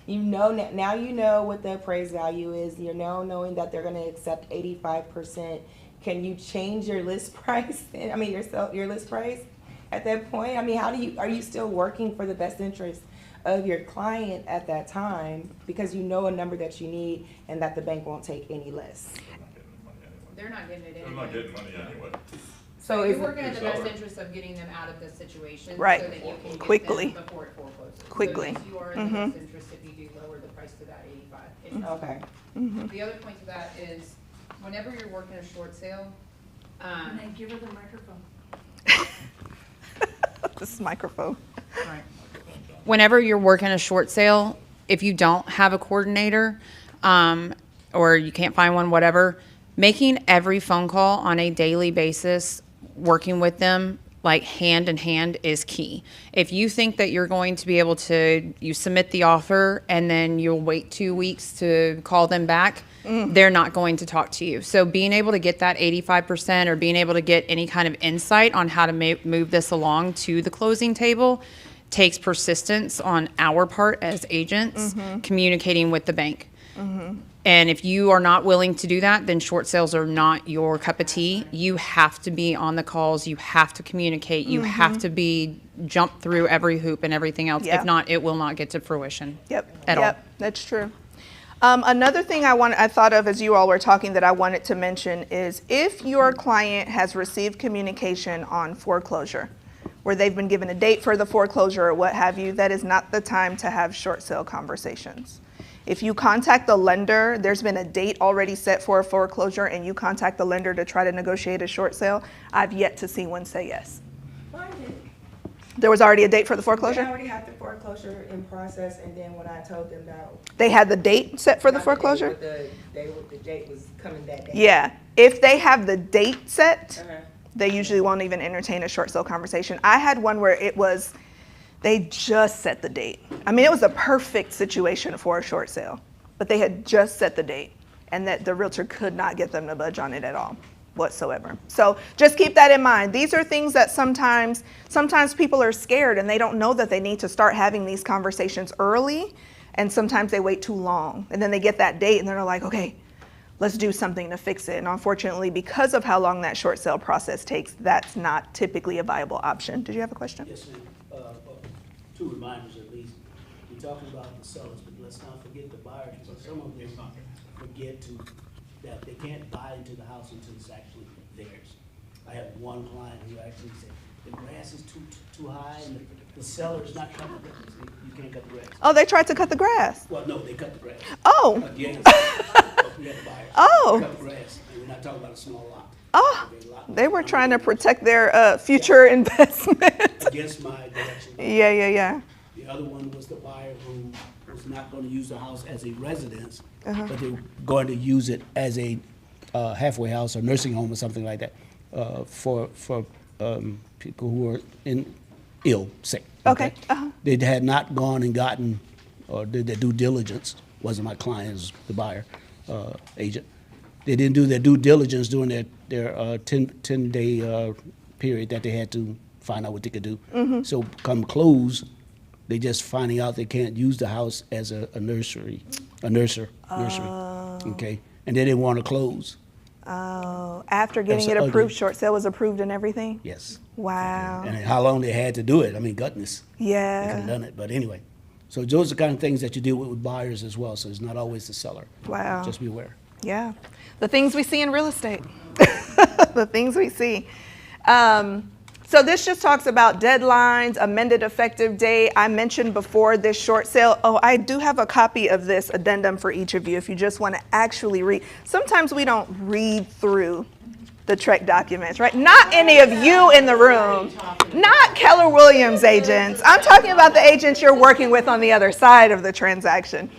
now you know what the appraised value is, knowing that they're gonna accept 85%. Can you change your list price? I mean, your list price at that point? I mean, are you still working for the best interest of your client at that time because you know a number that you need and that the bank won't take any less? They're not getting it They're anyway. not getting money anyway. So You're is working in the best Seller. interest of getting them out of this situation. Right. So that you can get Quickly. them before it forecloses. Quickly. So yes, you are in the best interest if you do lower the price to that 85. okay. The other point to that is, whenever you're working a short sale, And then give her the microphone. This microphone. whenever you're working a short sale, if you don't have a coordinator, or you can't find one, whatever, making every phone call on a daily basis, working with them like hand in hand is key. If you think that you're going to be able to, you submit the offer and then you'll wait 2 weeks to call them back, they're not going to talk to you. So being able to get that 85% or being able to get any kind of insight on how to move this along to the closing table takes persistence on our part as agents communicating with the bank. And if you are not willing to do that, then short sales are not your cup of tea. You have to be on the calls. You have to communicate. You have to jump through every hoop and everything else. Yeah. If not, it will not get to fruition. Yep. At all. Yep. That's true. Another thing I thought of as you all were talking that I wanted to mention is if your client has received communication on foreclosure, where they've been given a date for the foreclosure or what have you, that is not the time to have short sale conversations. If you contact the lender, there's been a date already set for a foreclosure, and you contact the lender to try to negotiate a short sale, I've yet to see one say yes. There was already a date for the They foreclosure? already had the foreclosure in process, and then when I told them that. They had the date set for the not the day, foreclosure? but the date was coming that day. Yeah. If they have the date set, Uh-huh. they usually won't even entertain a short sale conversation. I had one where they just set the date. I mean, it was a perfect situation for a short sale, but they had just set the date, and that the realtor could not get them to budge on it at all whatsoever. So just keep that in mind. These are things that sometimes people are scared and they don't know that they need to start having these conversations early, and sometimes they wait too long, and then they get that date and they're like, okay, let's do something to fix it. And unfortunately, because of how long that short sale process takes, that's not typically a viable option. Did you have a question? Yes, ma'am. Two reminders at least. We're talking about the sellers, but let's not forget the buyers, because some of them forget that they can't buy into the house until it's actually theirs. I have one client who actually said, the grass is too high and the seller is not cutting the grass. You can't cut the grass. Oh, they tried to cut the grass. Well, no, they cut the grass. Oh, Again, we had the buyers. Oh. Cut the grass, and we're not talking about a small lot. oh, Okay, a lot. they were trying to protect their future investment. Against my direction. Yeah. The other one was the buyer who was not going to use the house as a residence, Uh-huh. but they were going to use it as a halfway house or nursing home or something like that for people who are sick. Okay, uh-huh. They had not gone and gotten or did their due diligence. Wasn't my client, it was the buyer agent. They didn't do their due diligence during their 10-day period that they had to find out what they could do. Mm-hmm. So come close, they just finding out they can't use the house as a nursery. Okay, and they didn't want to close. Oh, after getting That's it approved, ugly. short sale was approved and everything? Yes. Wow. And how long they had to do it? I mean, goodness. They could have Yeah. done it, but anyway. So those are the kind of things that you deal with buyers as well. So it's not always the seller. Wow. Just be aware. Yeah. The things we see in real estate. The things we see. So this just talks about deadlines, amended effective date. I mentioned before this short sale. Oh, I do have a copy of this addendum for each of you if you just want to actually read. Sometimes we don't read through the TREC documents, right? Not any of you in the room. Not Keller Williams agents. I'm talking about the agents you're working with on the other side of the transaction.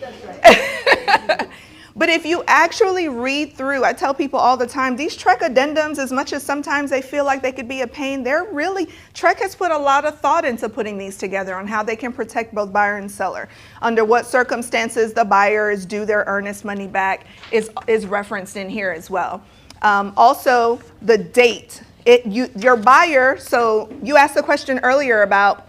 But if you actually read through, I tell people all the time, these TREC addendums, as much as sometimes they feel like they could be a pain, TREC has put a lot of thought into putting these together on how they can protect both buyer and seller. Under what circumstances the buyer is due their earnest money back is referenced in here as well. Also, the date. Your buyer, so you asked a question earlier about,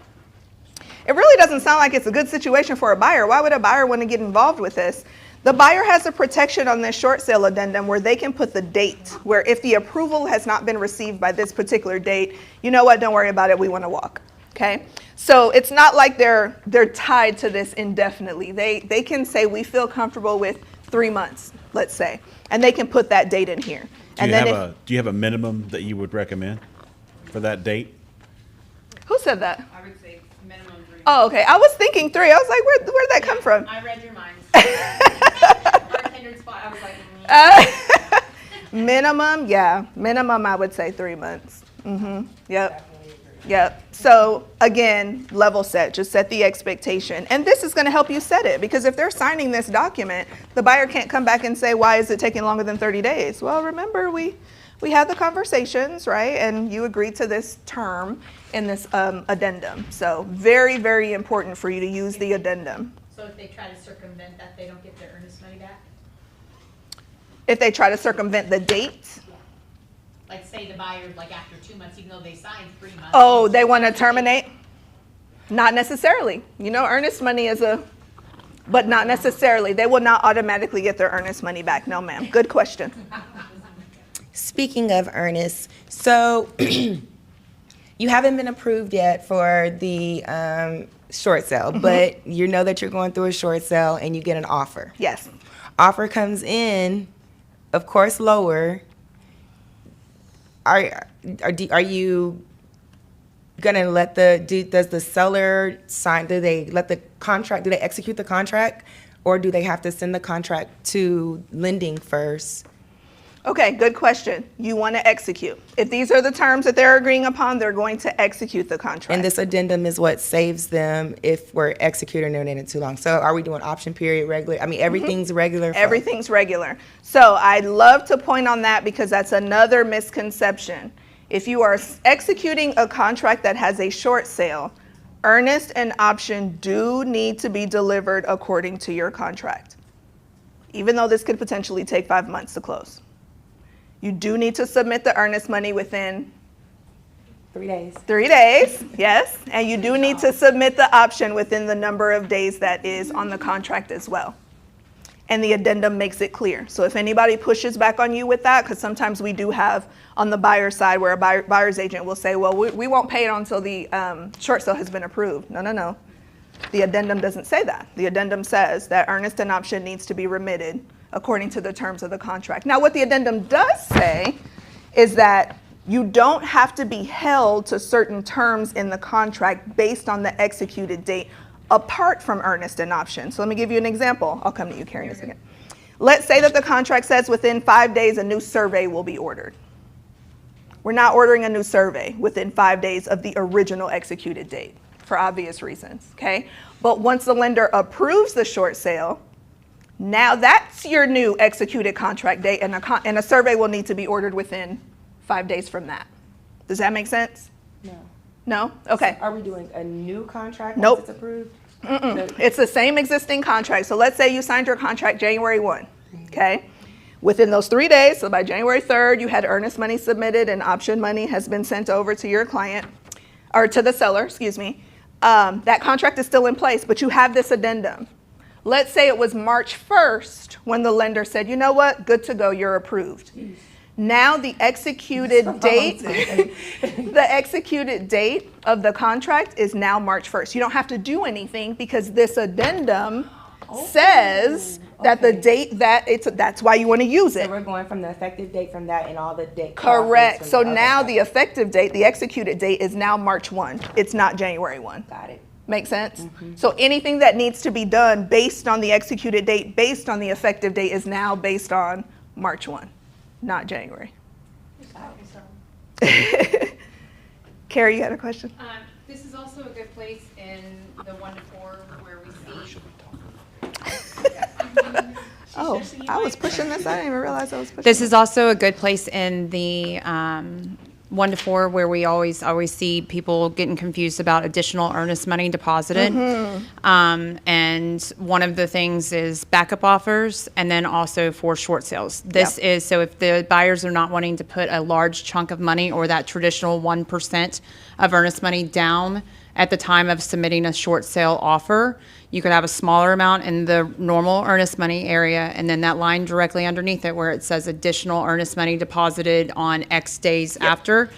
it really doesn't sound like it's a good situation for a buyer. Why would a buyer want to get involved with this? The buyer has a protection on this short sale addendum where they can put the date, where if the approval has not been received by this particular date, you know what, don't worry about it, we want to walk, okay? So it's not like they're tied to this indefinitely. They can say, we feel comfortable with 3 months, let's say, and they can put that date in here. Do you have a minimum that you would recommend for that date? Who said that? I would say minimum 3. Oh, okay, I was thinking 3. I was like, where'd that come from? I read your mind. Bartender spot, I was like, Minimum, I would say 3 months. Yep. So again, level set, just set the expectation. And this is going to help you set it, because if they're signing this document, the buyer can't come back and say, why is it taking longer than 30 days? Well, remember, we had the conversations, right? And you agreed to this term in this addendum. So very, very important for you to use the addendum. So if they try to circumvent that, they don't get their earnest money back? If they try to circumvent the date, Like say the buyer, like after 2 months, even though they signed 3 months. oh, they want to terminate? Not necessarily. You know, earnest money is but not necessarily. They will not automatically get their earnest money back. No, ma'am. Good question. Speaking of earnest, so you haven't been approved yet for the short sale, but you know that you're going through a short sale and you get an offer. Yes. Offer comes in, of course, lower. Are you gonna let does the seller sign, do they execute the contract? Or do they have to send the contract to lending first? Okay, good question. You want to execute. If these are the terms that they're agreeing upon, they're going to execute the contract. And this addendum is what saves them if we're executing it in too long. So are we doing option period regular? I mean, everything's regular? Everything's regular. So I'd love to point on that because that's another misconception. If you are executing a contract that has a short sale, earnest and option do need to be delivered according to your contract, even though this could potentially take 5 months to close. You do need to submit the earnest money within 3 days. 3 days, yes. And you do need to submit the option within the number of days that is on the contract as well. And the addendum makes it clear. So if anybody pushes back on you with that, because sometimes we do have on the buyer side where a buyer's agent will say, well, we won't pay it until the short sale has been approved. No. The addendum doesn't say that. The addendum says that earnest and option needs to be remitted according to the terms of the contract. Now, what the addendum does say is that you don't have to be held to certain terms in the contract based on the executed date apart from earnest and option. So let me give you an example. I'll come to you, Carrie, in a second. Let's say that the contract says within 5 days a new survey will be ordered. We're not ordering a new survey within 5 days of the original executed date for obvious reasons, okay? But once the lender approves the short sale, now that's your new executed contract date, and a survey will need to be ordered within 5 days from that. Does that make sense? No. No? Okay. So are we doing a new contract Nope. once it's approved? It's the same existing contract. So let's say you signed your contract January 1, okay? Within those 3 days, so by January 3rd, you had earnest money submitted and option money has been sent over to your client, or to the seller, excuse me. That contract is still in place, but you have this addendum. Let's say it was March 1st when the lender said, you know what, good to go, you're approved. Now the executed date, the executed date of the contract is now March 1st. You don't have to do anything because this addendum says that the date that's why you want to use it. So we're going from the effective date from that and all the date. Correct. So now the effective date, the executed date is now March 1. It's not January 1. Got it. Make sense? So anything that needs to be done based on the executed date, based on the effective date, is now based on March 1, not January. Carrie, you had a question? This is also a good place in the 1 to 4 where we see. Oh, I was pushing this. I didn't even realize I was pushing. This is also a good place in the 1 to 4 where we always see people getting confused about additional earnest money deposited. And one of the things is backup offers and then also for short sales. This is so if the buyers are not wanting to put a large chunk of money or that traditional 1% of earnest money down at the time of submitting a short sale offer, you could have a smaller amount in the normal earnest money area and then that line directly underneath it where it says additional earnest money deposited on X days after.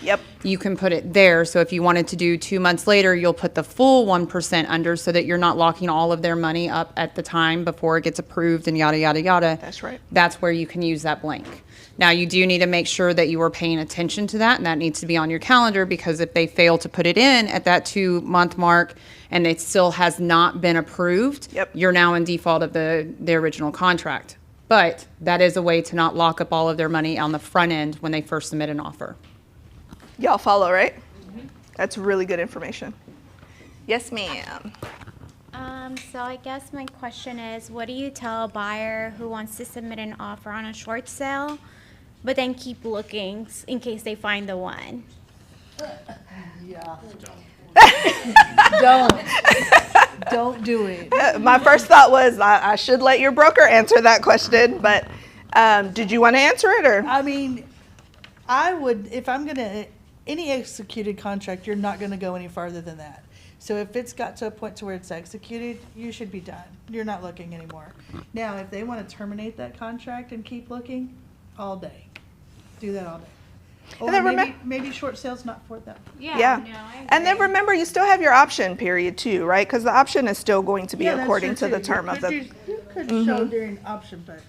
You can put it there. So if you wanted to do 2 months later, you'll put the full 1% under so that you're not locking all of their money up at the time before it gets approved and yada, yada, yada. That's right. That's where you can use that blank. Now, you do need to make sure that you are paying attention to that, and that needs to be on your calendar because if they fail to put it in at that 2-month mark and it still has not been approved, you're now in default of the original contract. But that is a way to not lock up all of their money on the front end when they first submit an offer. Y'all follow, right? That's really good information. Yes, ma'am. So I guess my question is, what do you tell a buyer who wants to submit an offer on a short sale, but then keep looking in case they find the one? Yeah. Don't do it. My first thought was I should let your broker answer that question, but did you want to answer it or? I mean, I would, if I'm gonna, any executed contract, you're not gonna go any farther than that. So if it's got to a point to where it's executed, you should be done. You're not looking anymore. Now, if they want to terminate that contract and keep looking, all day. Do that all day. Or And then maybe short sale's not for them. Yeah. And then remember, you still have your option period too, right? Because the option is still going to be according to the term of the. could show during option, but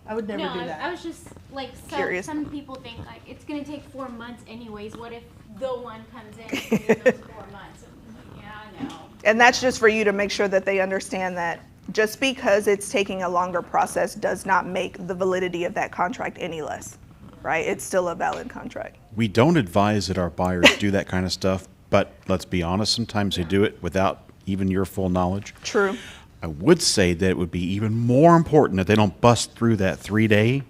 I would never No, do I that. was just like, Curious. some people think like it's gonna take 4 months anyways. What if the one comes in within those 4 months? Yeah, I know. And that's just for you to make sure that they understand that just because it's taking a longer process does not make the validity of that contract any less, right? It's still a valid contract. We don't advise that our buyers do that kind of stuff, but let's be honest, sometimes they do it without even your full knowledge. True. I would say that it would be even more important that they don't bust through that 3-day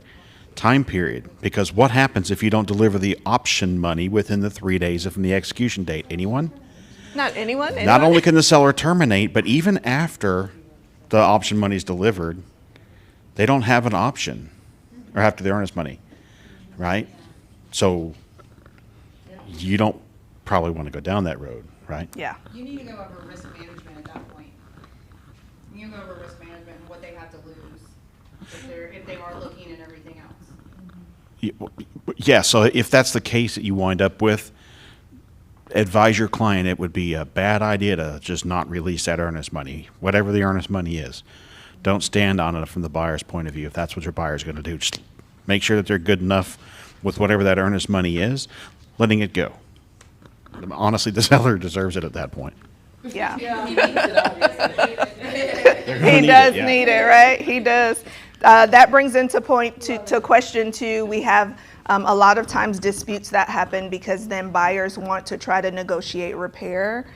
time period, because what happens if you don't deliver the option money within the 3 days from the execution date? Anyone? Not anyone? Not only can the seller terminate, but even after the option money is delivered, they don't have an option, or after the earnest money, right? So you don't probably want to go down that road, right? Yeah. You need to go over risk management at that point. You go over risk management and what they have to lose if they are looking at everything else. Yeah, so if that's the case that you wind up with, advise your client it would be a bad idea to just not release that earnest money, whatever the earnest money is. Don't stand on it from the buyer's point of view. If that's what your buyer's going to do, just make sure that they're good enough with whatever that earnest money is, letting it go. Honestly, the seller deserves it at that point. Yeah. They're gonna He need does it, yeah. need it, right? He does. That brings into to question 2. We have a lot of times disputes that happen because then buyers want to try to negotiate repair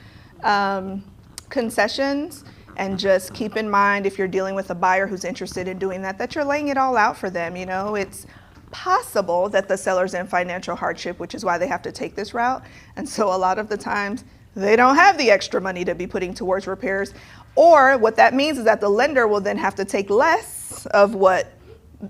concessions. And just keep in mind, if you're dealing with a buyer who's interested in doing that, that you're laying it all out for them. You know, it's possible that the seller's in financial hardship, which is why they have to take this route. And so a lot of the times they don't have the extra money to be putting towards repairs. Or what that means is that the lender will then have to take less of what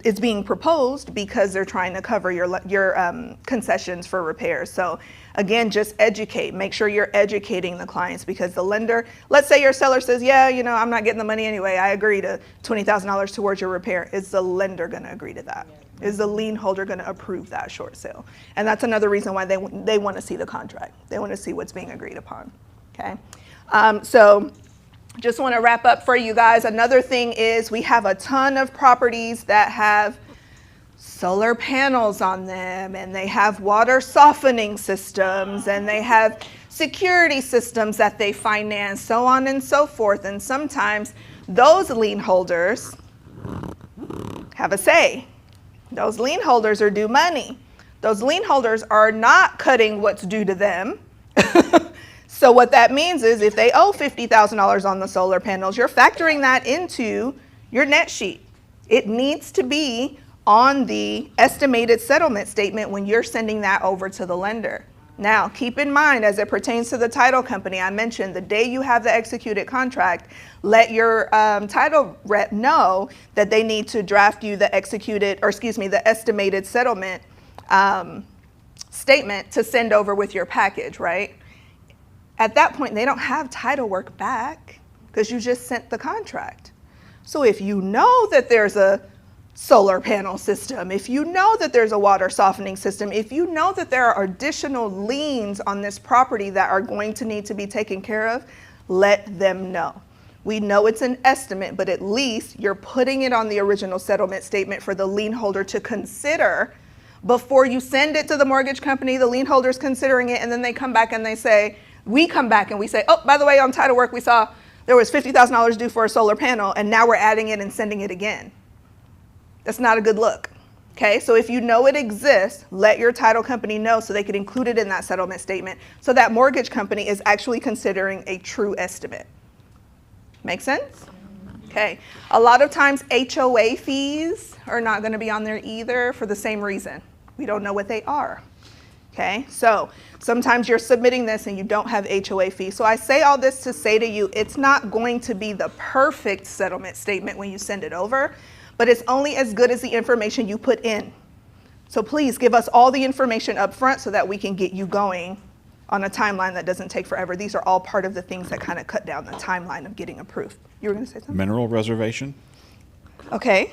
is being proposed because they're trying to cover your concessions for repairs. So again, just educate. Make sure you're educating the clients, because the lender, let's say your seller says, yeah, you know, I'm not getting the money anyway. I agree to $20,000 towards your repair. Is the lender going to agree to that? Is the lien holder going to approve that short sale? And that's another reason why they want to see the contract. They want to see what's being agreed upon. Okay. So just want to wrap up for you guys. Another thing is we have a ton of properties that have solar panels on them, and they have water softening systems, and they have security systems that they finance, so on and so forth. And sometimes those lien holders have a say. Those lien holders are due money. Those lien holders are not cutting what's due to them. So what that means is if they owe $50,000 on the solar panels, you're factoring that into your net sheet. It needs to be on the estimated settlement statement when you're sending that over to the lender. Now, keep in mind, as it pertains to the title company, I mentioned the day you have the executed contract, let your title rep know that they need to draft you the the estimated settlement statement to send over with your package, right? At that point, they don't have title work back because you just sent the contract. So if you know that there's a solar panel system, if you know that there's a water softening system, if you know that there are additional liens on this property that are going to need to be taken care of, let them know. We know it's an estimate, but at least you're putting it on the original settlement statement for the lien holder to consider before you send it to the mortgage company. The lien holder's considering it, and then they come back and they say, oh, by the way, on title work, we saw there was $50,000 due for a solar panel, and now we're adding it and sending it again. That's not a good look. Okay, so if you know it exists, let your title company know so they can include it in that settlement statement so that mortgage company is actually considering a true estimate. Make sense? Okay, a lot of times HOA fees are not going to be on there either for the same reason. We don't know what they are. Okay, so sometimes you're submitting this and you don't have HOA fees. So I say all this to say to you, it's not going to be the perfect settlement statement when you send it over, but it's only as good as the information you put in. So please give us all the information up front so that we can get you going on a timeline that doesn't take forever. These are all part of the things that kind of cut down the timeline of getting approved. You were going to say something? Mineral reservation? Okay.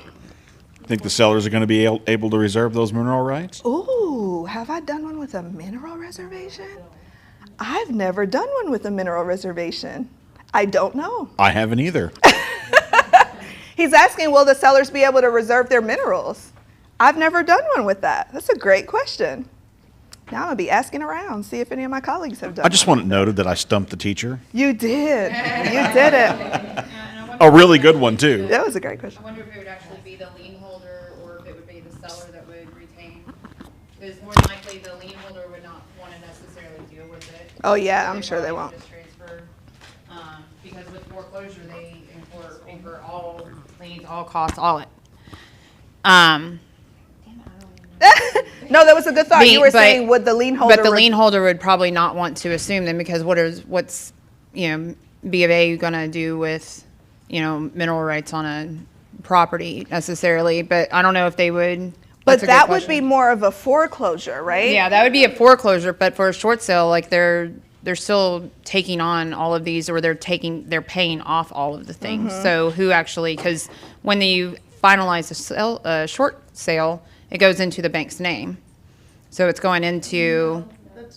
Think the sellers are going to be able to reserve those mineral rights? Ooh, have I done one with a mineral reservation? I've never done one with a mineral reservation. I don't know. I haven't either. He's asking, will the sellers be able to reserve their minerals? I've never done one with that. That's a great question. Now I'm gonna be asking around, see if any of my colleagues have done I just one. want it noted that I stumped the teacher. You did. You did it. A really good one, too. That was a great question. I wonder if it would actually be the lien holder or if it would be the seller that would retain. Because more than likely, the lien holder would not want to necessarily deal with it. Oh, yeah, So I'm sure they probably won't. Just transfer, because with foreclosure, they incur all liens, all costs, all it. No, that was a good thought. You were But- saying, would the lien holder? But the lien holder would probably not want to assume them because what's, B of A gonna do with, mineral rights on a property necessarily, but I don't know if they would. But That's a good that would be question. more of a foreclosure, right? Yeah, that would be a foreclosure, but for a short sale, like they're still taking on all of these, or they're paying off all of the things. Mm-hmm. So who actually, because when you finalize a short sale, it goes into the bank's name. So it's going into,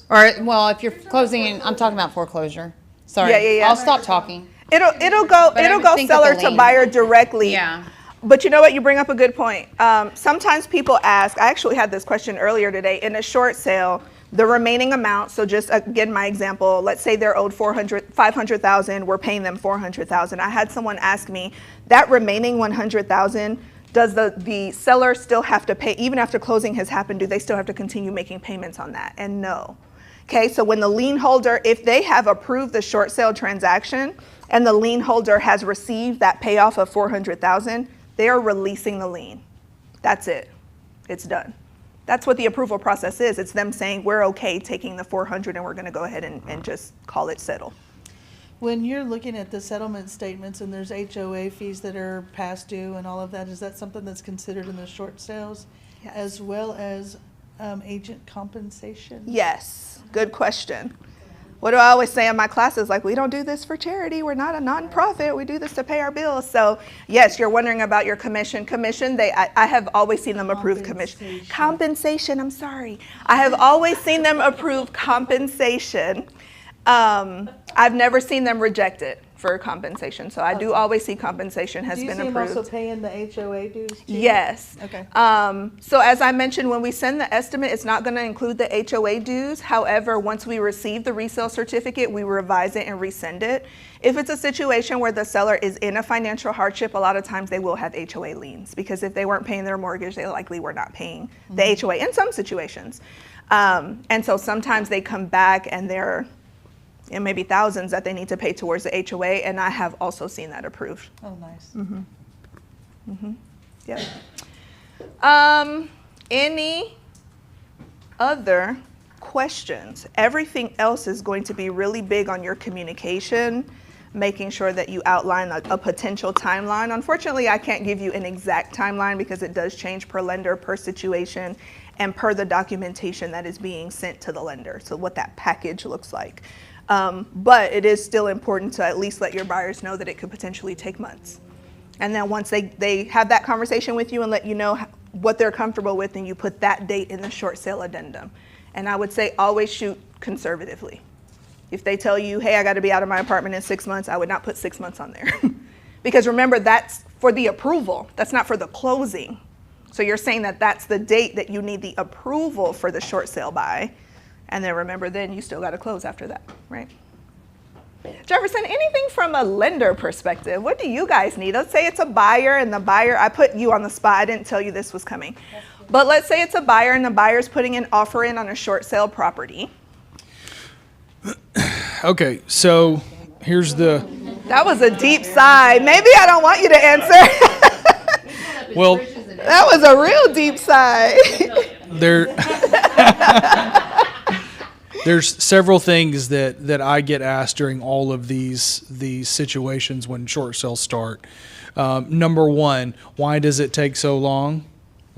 or, well, if you're closing, I'm talking about foreclosure. Sorry. Yeah. I'll stop talking. It'll go But I would think of seller the to lien. buyer directly. Yeah. But you know what? You bring up a good point. Sometimes people ask, I actually had this question earlier today, in a short sale, the remaining amount, so just again, my example, let's say they're owed $500,000, we're paying them $400,000. I had someone ask me, that remaining $100,000, does the seller still have to pay, even after closing has happened, do they still have to continue making payments on that? And no. Okay, so when the lien holder, if they have approved the short sale transaction and the lien holder has received that payoff of $400,000, they are releasing the lien. That's it. It's done. That's what the approval process is. It's them saying, we're okay taking the 400 and we're gonna go ahead and just call it settle. When you're looking at the settlement statements and there's HOA fees that are past due and all of that, is that something that's considered in the short sales? Yes. As well as agent compensation? Yes, good question. What do I always say in my classes? Like, we don't do this for charity. We're not a nonprofit. We do this to pay our bills. So yes, you're wondering about your commission. I have always seen them approve commission. Compensation, I'm sorry. I have always seen them approve compensation. I've never seen them reject it for compensation. So I do always see compensation has been Do you see approved. them also paying the HOA dues too? Yes. Okay. So as I mentioned, when we send the estimate, it's not going to include the HOA dues. However, once we receive the resale certificate, we revise it and resend it. If it's a situation where the seller is in a financial hardship, a lot of times they will have HOA liens, because if they weren't paying their mortgage, they likely were not paying the HOA in some situations. And so sometimes they come back and they're maybe thousands that they need to pay towards the HOA, and I have also seen that approved. Oh, nice. Yep. Any other questions? Everything else is going to be really big on your communication, making sure that you outline a potential timeline. Unfortunately, I can't give you an exact timeline because it does change per lender, per situation, and per the documentation that is being sent to the lender, so what that package looks like. But it is still important to at least let your buyers know that it could potentially take months. And then once they have that conversation with you and let you know what they're comfortable with, and you put that date in the short sale addendum. And I would say always shoot conservatively. If they tell you, hey, I got to be out of my apartment in 6 months, I would not put 6 months on there. Because remember, that's for the approval. That's not for the closing. So you're saying that that's the date that you need the approval for the short sale by. And then remember, then you still got to close after that, right? Jefferson, anything from a lender perspective? What do you guys need? Let's say it's a buyer, and the buyer, I put you on the spot. I didn't tell you this was coming. But let's say it's a buyer and the buyer's putting an offer in on a short sale property. Okay, so here's the, That was a deep sigh. Maybe I don't want you to answer. well, That was a real deep sigh. there's several things that I get asked during all of these situations when short sales start. Number one, why does it take so long?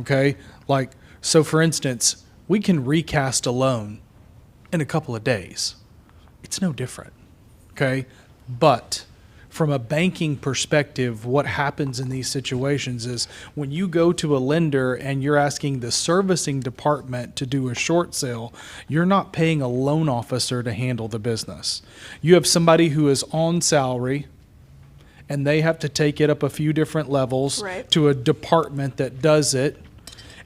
Okay, like, so for instance, we can recast a loan in a couple of days. It's no different, okay? But from a banking perspective, what happens in these situations is when you go to a lender and you're asking the servicing department to do a short sale, you're not paying a loan officer to handle the business. You have somebody who is on salary and they have to take it up a few different levels Right. to a department that does it.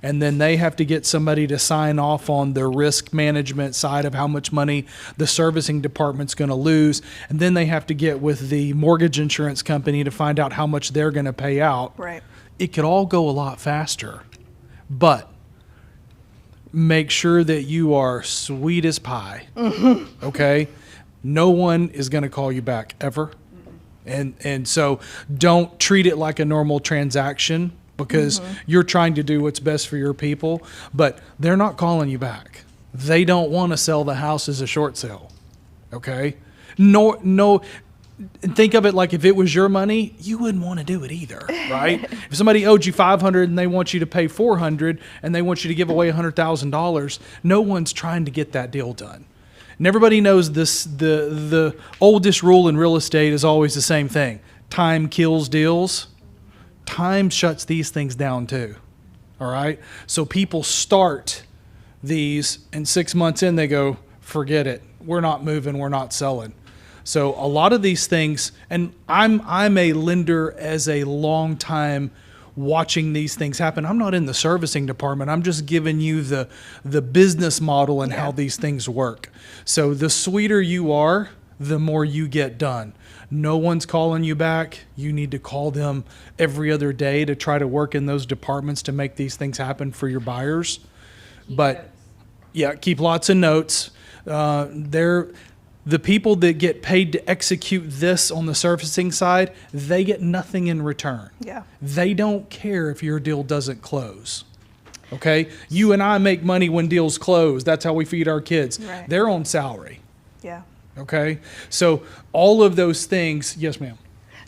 And then they have to get somebody to sign off on the risk management side of how much money the servicing department's going to lose. And then they have to get with the mortgage insurance company to find out how much they're going to pay out. Right. It could all go a lot faster. But make sure that you are sweet as pie. Okay? No one is going to call you back ever. And so don't treat it like a normal transaction, because you're trying to do what's best for your people, but they're not calling you back. They don't want to sell the house as a short sale. Okay? No, think of it like if it was your money, you wouldn't want to do it either, right? If somebody owed you $500 and they want you to pay $400 and they want you to give away $100,000, no one's trying to get that deal done. And everybody knows this, the oldest rule in real estate is always the same thing. Time kills deals. Time shuts these things down too. All right? So people start these, and 6 months in they go, forget it. We're not moving, we're not selling. So a lot of these things, and I'm a lender as a long time watching these things happen. I'm not in the servicing department. I'm just giving you the business model and how these things work. So the sweeter you are, the more you get done. No one's calling you back. You need to call them every other day to try to work in those departments to make these things happen for your buyers. But yeah, keep lots of notes. The people that get paid to execute this on the servicing side, they get nothing in return. Yeah. They don't care if your deal doesn't close. Okay? You and I make money when deals close. That's how we feed our kids. Right. They're on salary. Yeah. Okay? So all of those things, yes, ma'am.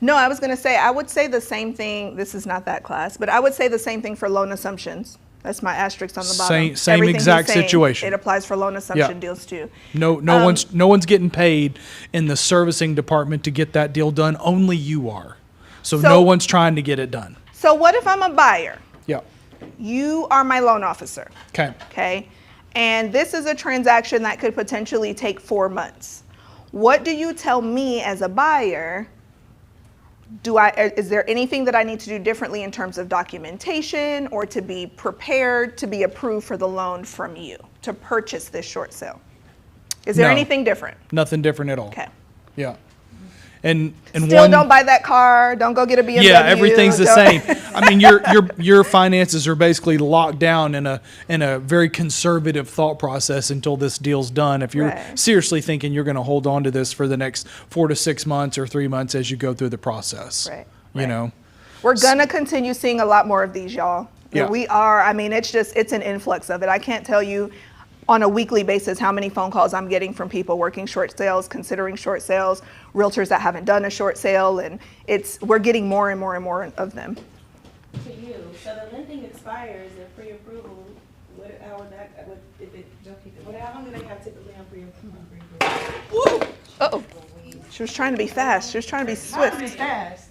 No, I was going to say, I would say the same thing. This is not that class, but I would say the same thing for loan assumptions. That's my asterisk on the bottom. Same Everything exact he's saying, situation. It applies for loan assumption Yeah. deals too. No one's getting paid in the servicing department to get that deal done. Only you are. So no one's trying to get it done. So what if I'm a buyer? Yeah. You are my loan officer. Okay. Okay. And this is a transaction that could potentially take 4 months. What do you tell me as a buyer? Is there anything that I need to do differently in terms of documentation or to be prepared to be approved for the loan from you to purchase this short sale? Is there No. anything different? Nothing different at all. Okay. Yeah. And Still don't buy that car. Don't go get a BMW. Yeah, everything's the don't- same. I mean, your finances are basically locked down in a very conservative thought process until this deal's done. If you're Right. seriously thinking you're going to hold on to this for the next 4 to 6 months or 3 months as you go through the process, Right. you know. We're going to continue seeing a lot more of these, y'all. Yeah. We are. I mean, it's an influx of it. I can't tell you on a weekly basis how many phone calls I'm getting from people working short sales, considering short sales, realtors that haven't done a short sale, and we're getting more and more and more of them. To you, so the lending expires if pre-approval, how long do they have typically on pre-approval? Uh-oh. She was trying to be fast. She was trying to be swift. Fast.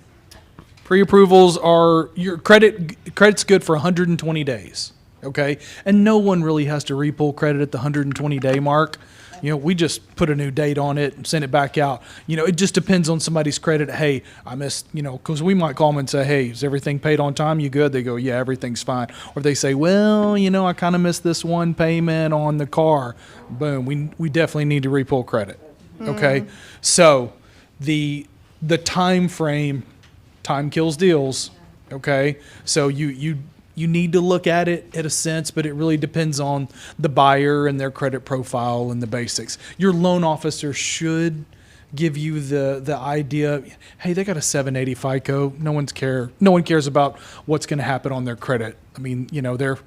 Pre-approvals are your credit's good for 120 days. Okay, and no one really has to repull credit at the 120-day mark. You know, we just put a new date on it and send it back out. You know, it just depends on somebody's credit. Hey, I missed, you know, because we might call them and say, hey, is everything paid on time? You good? They go, yeah, everything's fine. Or they say, well, you know, I kind of missed this one payment on the car. Boom, we definitely need to repull credit. Okay, so the time frame, time kills deals. Okay, so you need to look at it in a sense, but it really depends on the buyer and their credit profile and the basics. Your loan officer should give you the idea, hey, they got a 780 FICO. No one cares about what's going to happen on their credit. I mean, you know, they're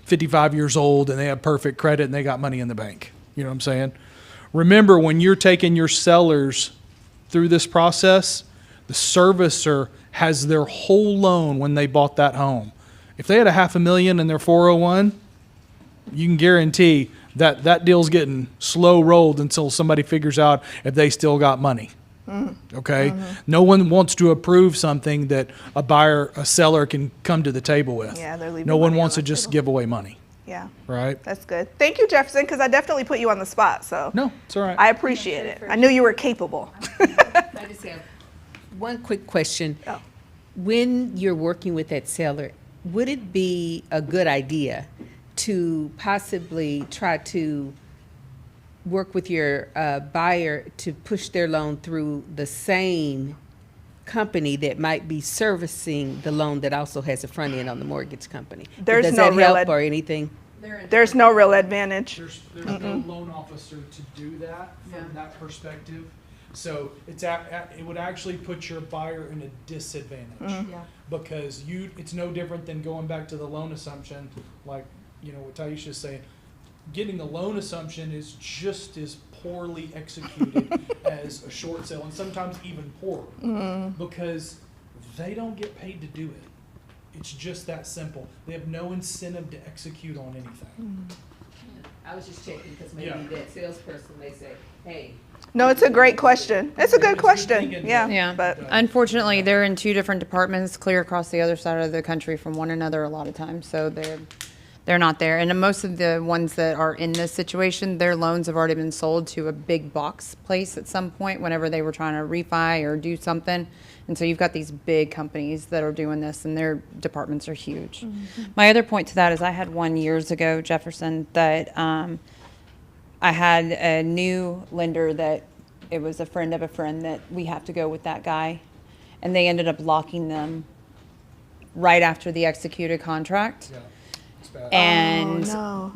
55 years old and they have perfect credit and they got money in the bank. You know what I'm saying? Remember, when you're taking your sellers through this process, the servicer has their whole loan when they bought that home. If they had $500,000 in their 401, you can guarantee that that deal's getting slow rolled until somebody figures out if they still got money. Okay? No one wants to approve something that a seller can come to the table with. Yeah, they're leaving No one money on wants to the just table. give away money, Yeah, right? that's good. Thank you, Jefferson, because I definitely put you on the spot. So No, it's all right. I appreciate it. I knew you were capable. I just have One quick question. Oh. When you're working with that seller, would it be a good idea to possibly try to work with your buyer to push their loan through the same company that might be servicing the loan that also has a front end on the mortgage company? There's Does no that real help or anything? There's no real advantage. There's no loan officer to do that from that perspective. So it would actually put your buyer in a disadvantage. Because it's no different than going back to the loan assumption, like, what Taisha's saying. Getting a loan assumption is just as poorly executed as a short sale, and sometimes even poorer, because they don't get paid to do it. It's just that simple. They have no incentive to execute on anything. I was just checking because maybe that salesperson may say, hey. No, it's a great question. It's a good question. Yeah. Yeah, But unfortunately, they're in two different departments, clear across the other side of the country from one another a lot of times, so they're not there. And most of the ones that are in this situation, their loans have already been sold to a big box place at some point whenever they were trying to refi or do something. And so you've got these big companies that are doing this, and their departments are huge. My other point to that is I had one years ago, Jefferson, that I had a new lender that it was a friend of a friend that we have to go with that guy. And they ended up locking them right after the executed contract. And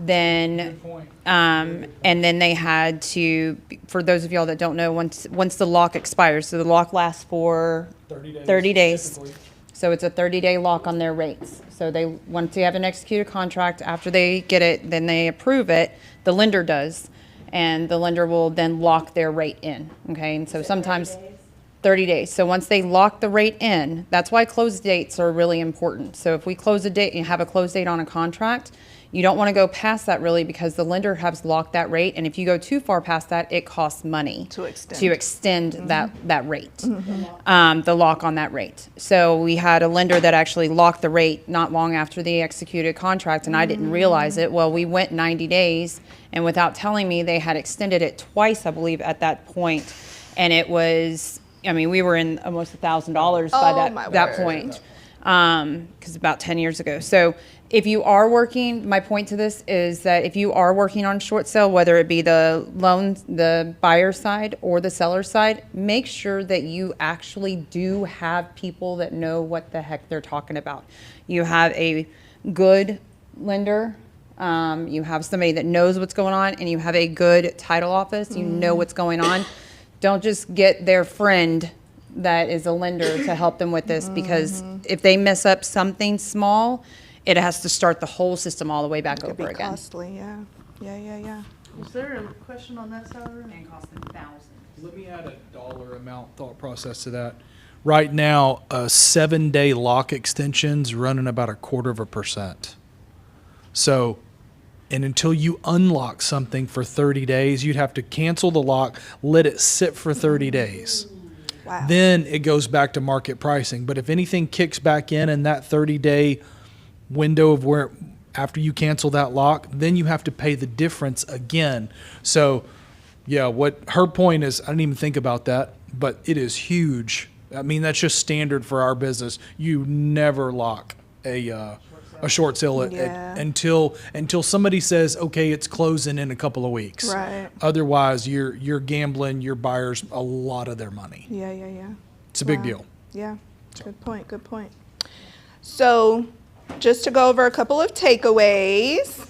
then, Good point. and then they had to, for those of y'all that don't know, once the lock expires, so the lock lasts for 30 days. typically. So it's a 30-day lock on their rates. So once they have an executed contract, after they get it, then they approve it, the lender does, and the lender will then lock their rate in, okay? And so sometimes 30 days. So once they lock the rate in, that's why close dates are really important. So if we close a date and have a close date on a contract, you don't want to go past that really, because the lender has locked that rate, and if you go too far past that, it costs money to extend that rate, the lock on that rate. So we had a lender that actually locked the rate not long after the executed contract, and I didn't realize it. Well, we went 90 days, and without telling me, they had extended it twice, I believe, at that point, and it was, I mean, we were in almost $1,000 by that point, because about 10 years ago. So if you are working, my point to this is that if you are working on short sale, whether it be the buyer side or the seller side, make sure that you actually do have people that know what the heck they're talking about. You have a good lender, you have somebody that knows what's going on, and you have a good title office, you know what's going on. Don't just get their friend that is a lender to help them with this, because if they mess up something small, it has to start the whole system all the way back over again. costly, yeah. Is there a question on that, Sarah? And cost them thousands. Let me add a dollar amount thought process to that. Right now, a 7-day lock extension's running about 0.25%. So, and until you unlock something for 30 days, you'd have to cancel the lock, let it sit for 30 days. Wow. Then it goes back to market pricing. But if anything kicks back in that 30-day window of where after you cancel that lock, then you have to pay the difference again. So, yeah, what her point is, I didn't even think about that, but it is huge. I mean, that's just standard for our business. You never lock a short sale until somebody says, okay, it's closing in a couple of weeks. Right. Otherwise, you're gambling your buyers a lot of their money. Yeah. It's a big deal. Yeah, good point. So, just to go over a couple of takeaways.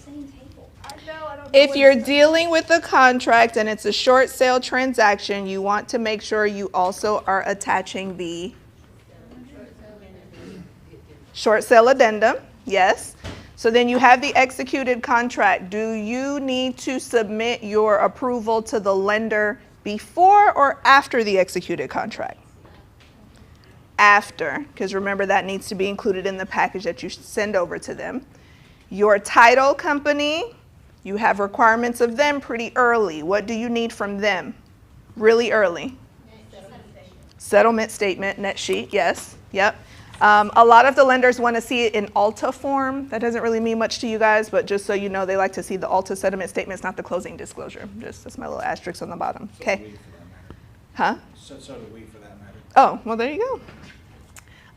If you're dealing with a contract and it's a short sale transaction, you want to make sure you also are attaching the short sale addendum. Yes. So then you have the executed contract. Do you need to submit your approval to the lender before or after the executed contract? After, because remember that needs to be included in the package that you send over to them. Your title company, you have requirements of them pretty early. What do you need from them? Really early. Settlement statement, net sheet, yes, yep. A lot of the lenders want to see it in ALTA form. That doesn't really mean much to you guys, but just so you know, they like to see the ALTA settlement statements, not the closing disclosure. Just that's my little asterisk on the bottom, okay? Huh? So do we, for that matter. Oh, well, there you go.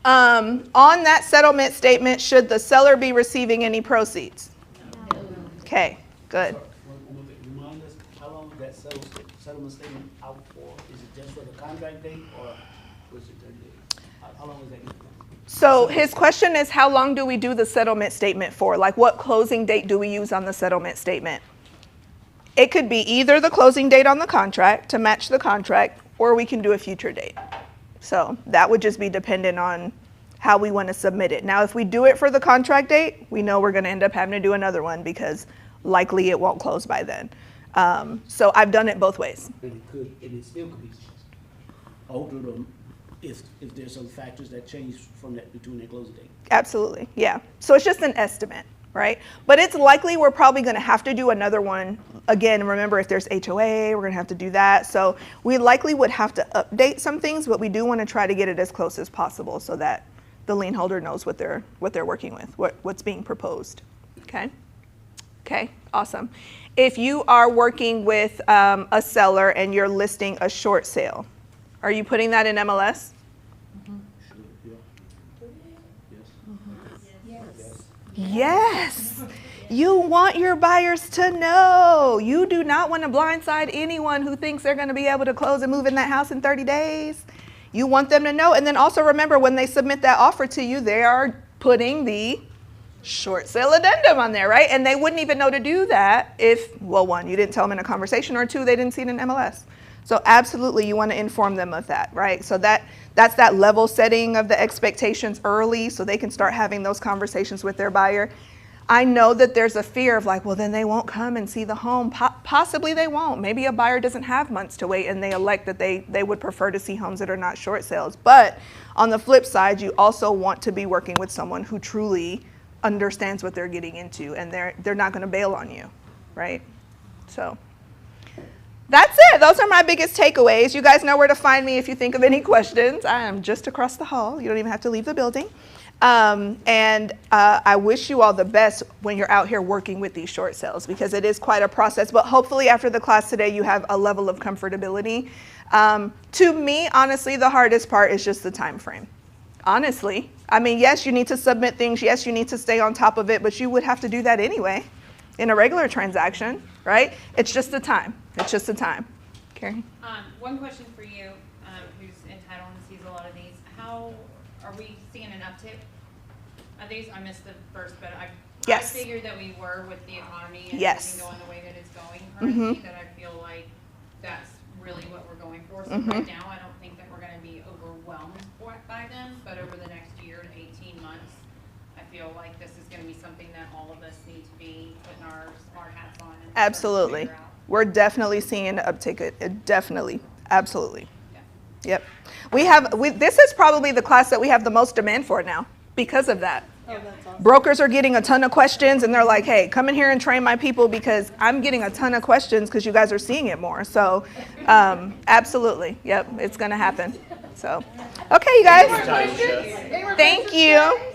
On that settlement statement, should the seller be receiving any proceeds? Okay, good. Remind us, how long is that settlement statement out for? Is it just for the contract date, or was it 30 days? How long is that good for? So his question is, how long do we do the settlement statement for? Like, what closing date do we use on the settlement statement? It could be either the closing date on the contract to match the contract, or we can do a future date. So that would just be dependent on how we want to submit it. Now, if we do it for the contract date, we know we're going to end up having to do another one because likely it won't close by then. So I've done it both ways. And it still could be altered if there's some factors that change from that between their closing date. Absolutely, yeah. So it's just an estimate, right? But it's likely we're probably going to have to do another one. Again, remember, if there's HOA, we're going to have to do that. So we likely would have to update some things, but we do want to try to get it as close as possible so that the lien holder knows what they're working with, what's being proposed. Okay? Okay, awesome. If you are working with a seller and you're listing a short sale, are you putting that in MLS? Yes. You want your buyers to know. You do not want to blindside anyone who thinks they're going to be able to close and move in that house in 30 days. You want them to know. And then also remember, when they submit that offer to you, they are putting the short sale addendum on there, right? And they wouldn't even know to do that if, well, one, you didn't tell them in a conversation, or two, they didn't see it in MLS. So absolutely, you want to inform them of that, right? So that's that level setting of the expectations early so they can start having those conversations with their buyer. I know that there's a fear of like, well, then they won't come and see the home. Possibly they won't. Maybe a buyer doesn't have months to wait and they elect that they would prefer to see homes that are not short sales. But on the flip side, you also want to be working with someone who truly understands what they're getting into, and they're not going to bail on you, right? So that's it. Those are my biggest takeaways. You guys know where to find me if you think of any questions. I am just across the hall. You don't even have to leave the building. I wish you all the best when you're out here working with these short sales, because it is quite a process. But hopefully after the class today, you have a level of comfortability. To me, honestly, the hardest part is just the time frame. Honestly, I mean, yes, you need to submit things. Yes, you need to stay on top of it, but you would have to do that anyway in a regular transaction, right? It's just the time. It's just the time. Carrie? One question for you, who's entitled and sees a lot of these. How are we seeing an uptick of these? I missed the first, but I figured that we were with the economy and everything going the way that it's going currently, that I feel like that's really what we're going for. So right now, I don't think that we're going to be overwhelmed by them, but over the next year to 18 months, I feel like this is going to be something that all of us need to be putting our smart hats on. And Absolutely. We're definitely seeing an uptick. Definitely. Absolutely. Yeah. Yep. This is probably the class that we have the most demand for now because of that. Oh, that's awesome. Brokers are getting a ton of questions, and they're like, hey, come in here and train my people because I'm getting a ton of questions because you guys are seeing it more. So absolutely. Yep. It's going to happen. So, okay, you guys. Thank you.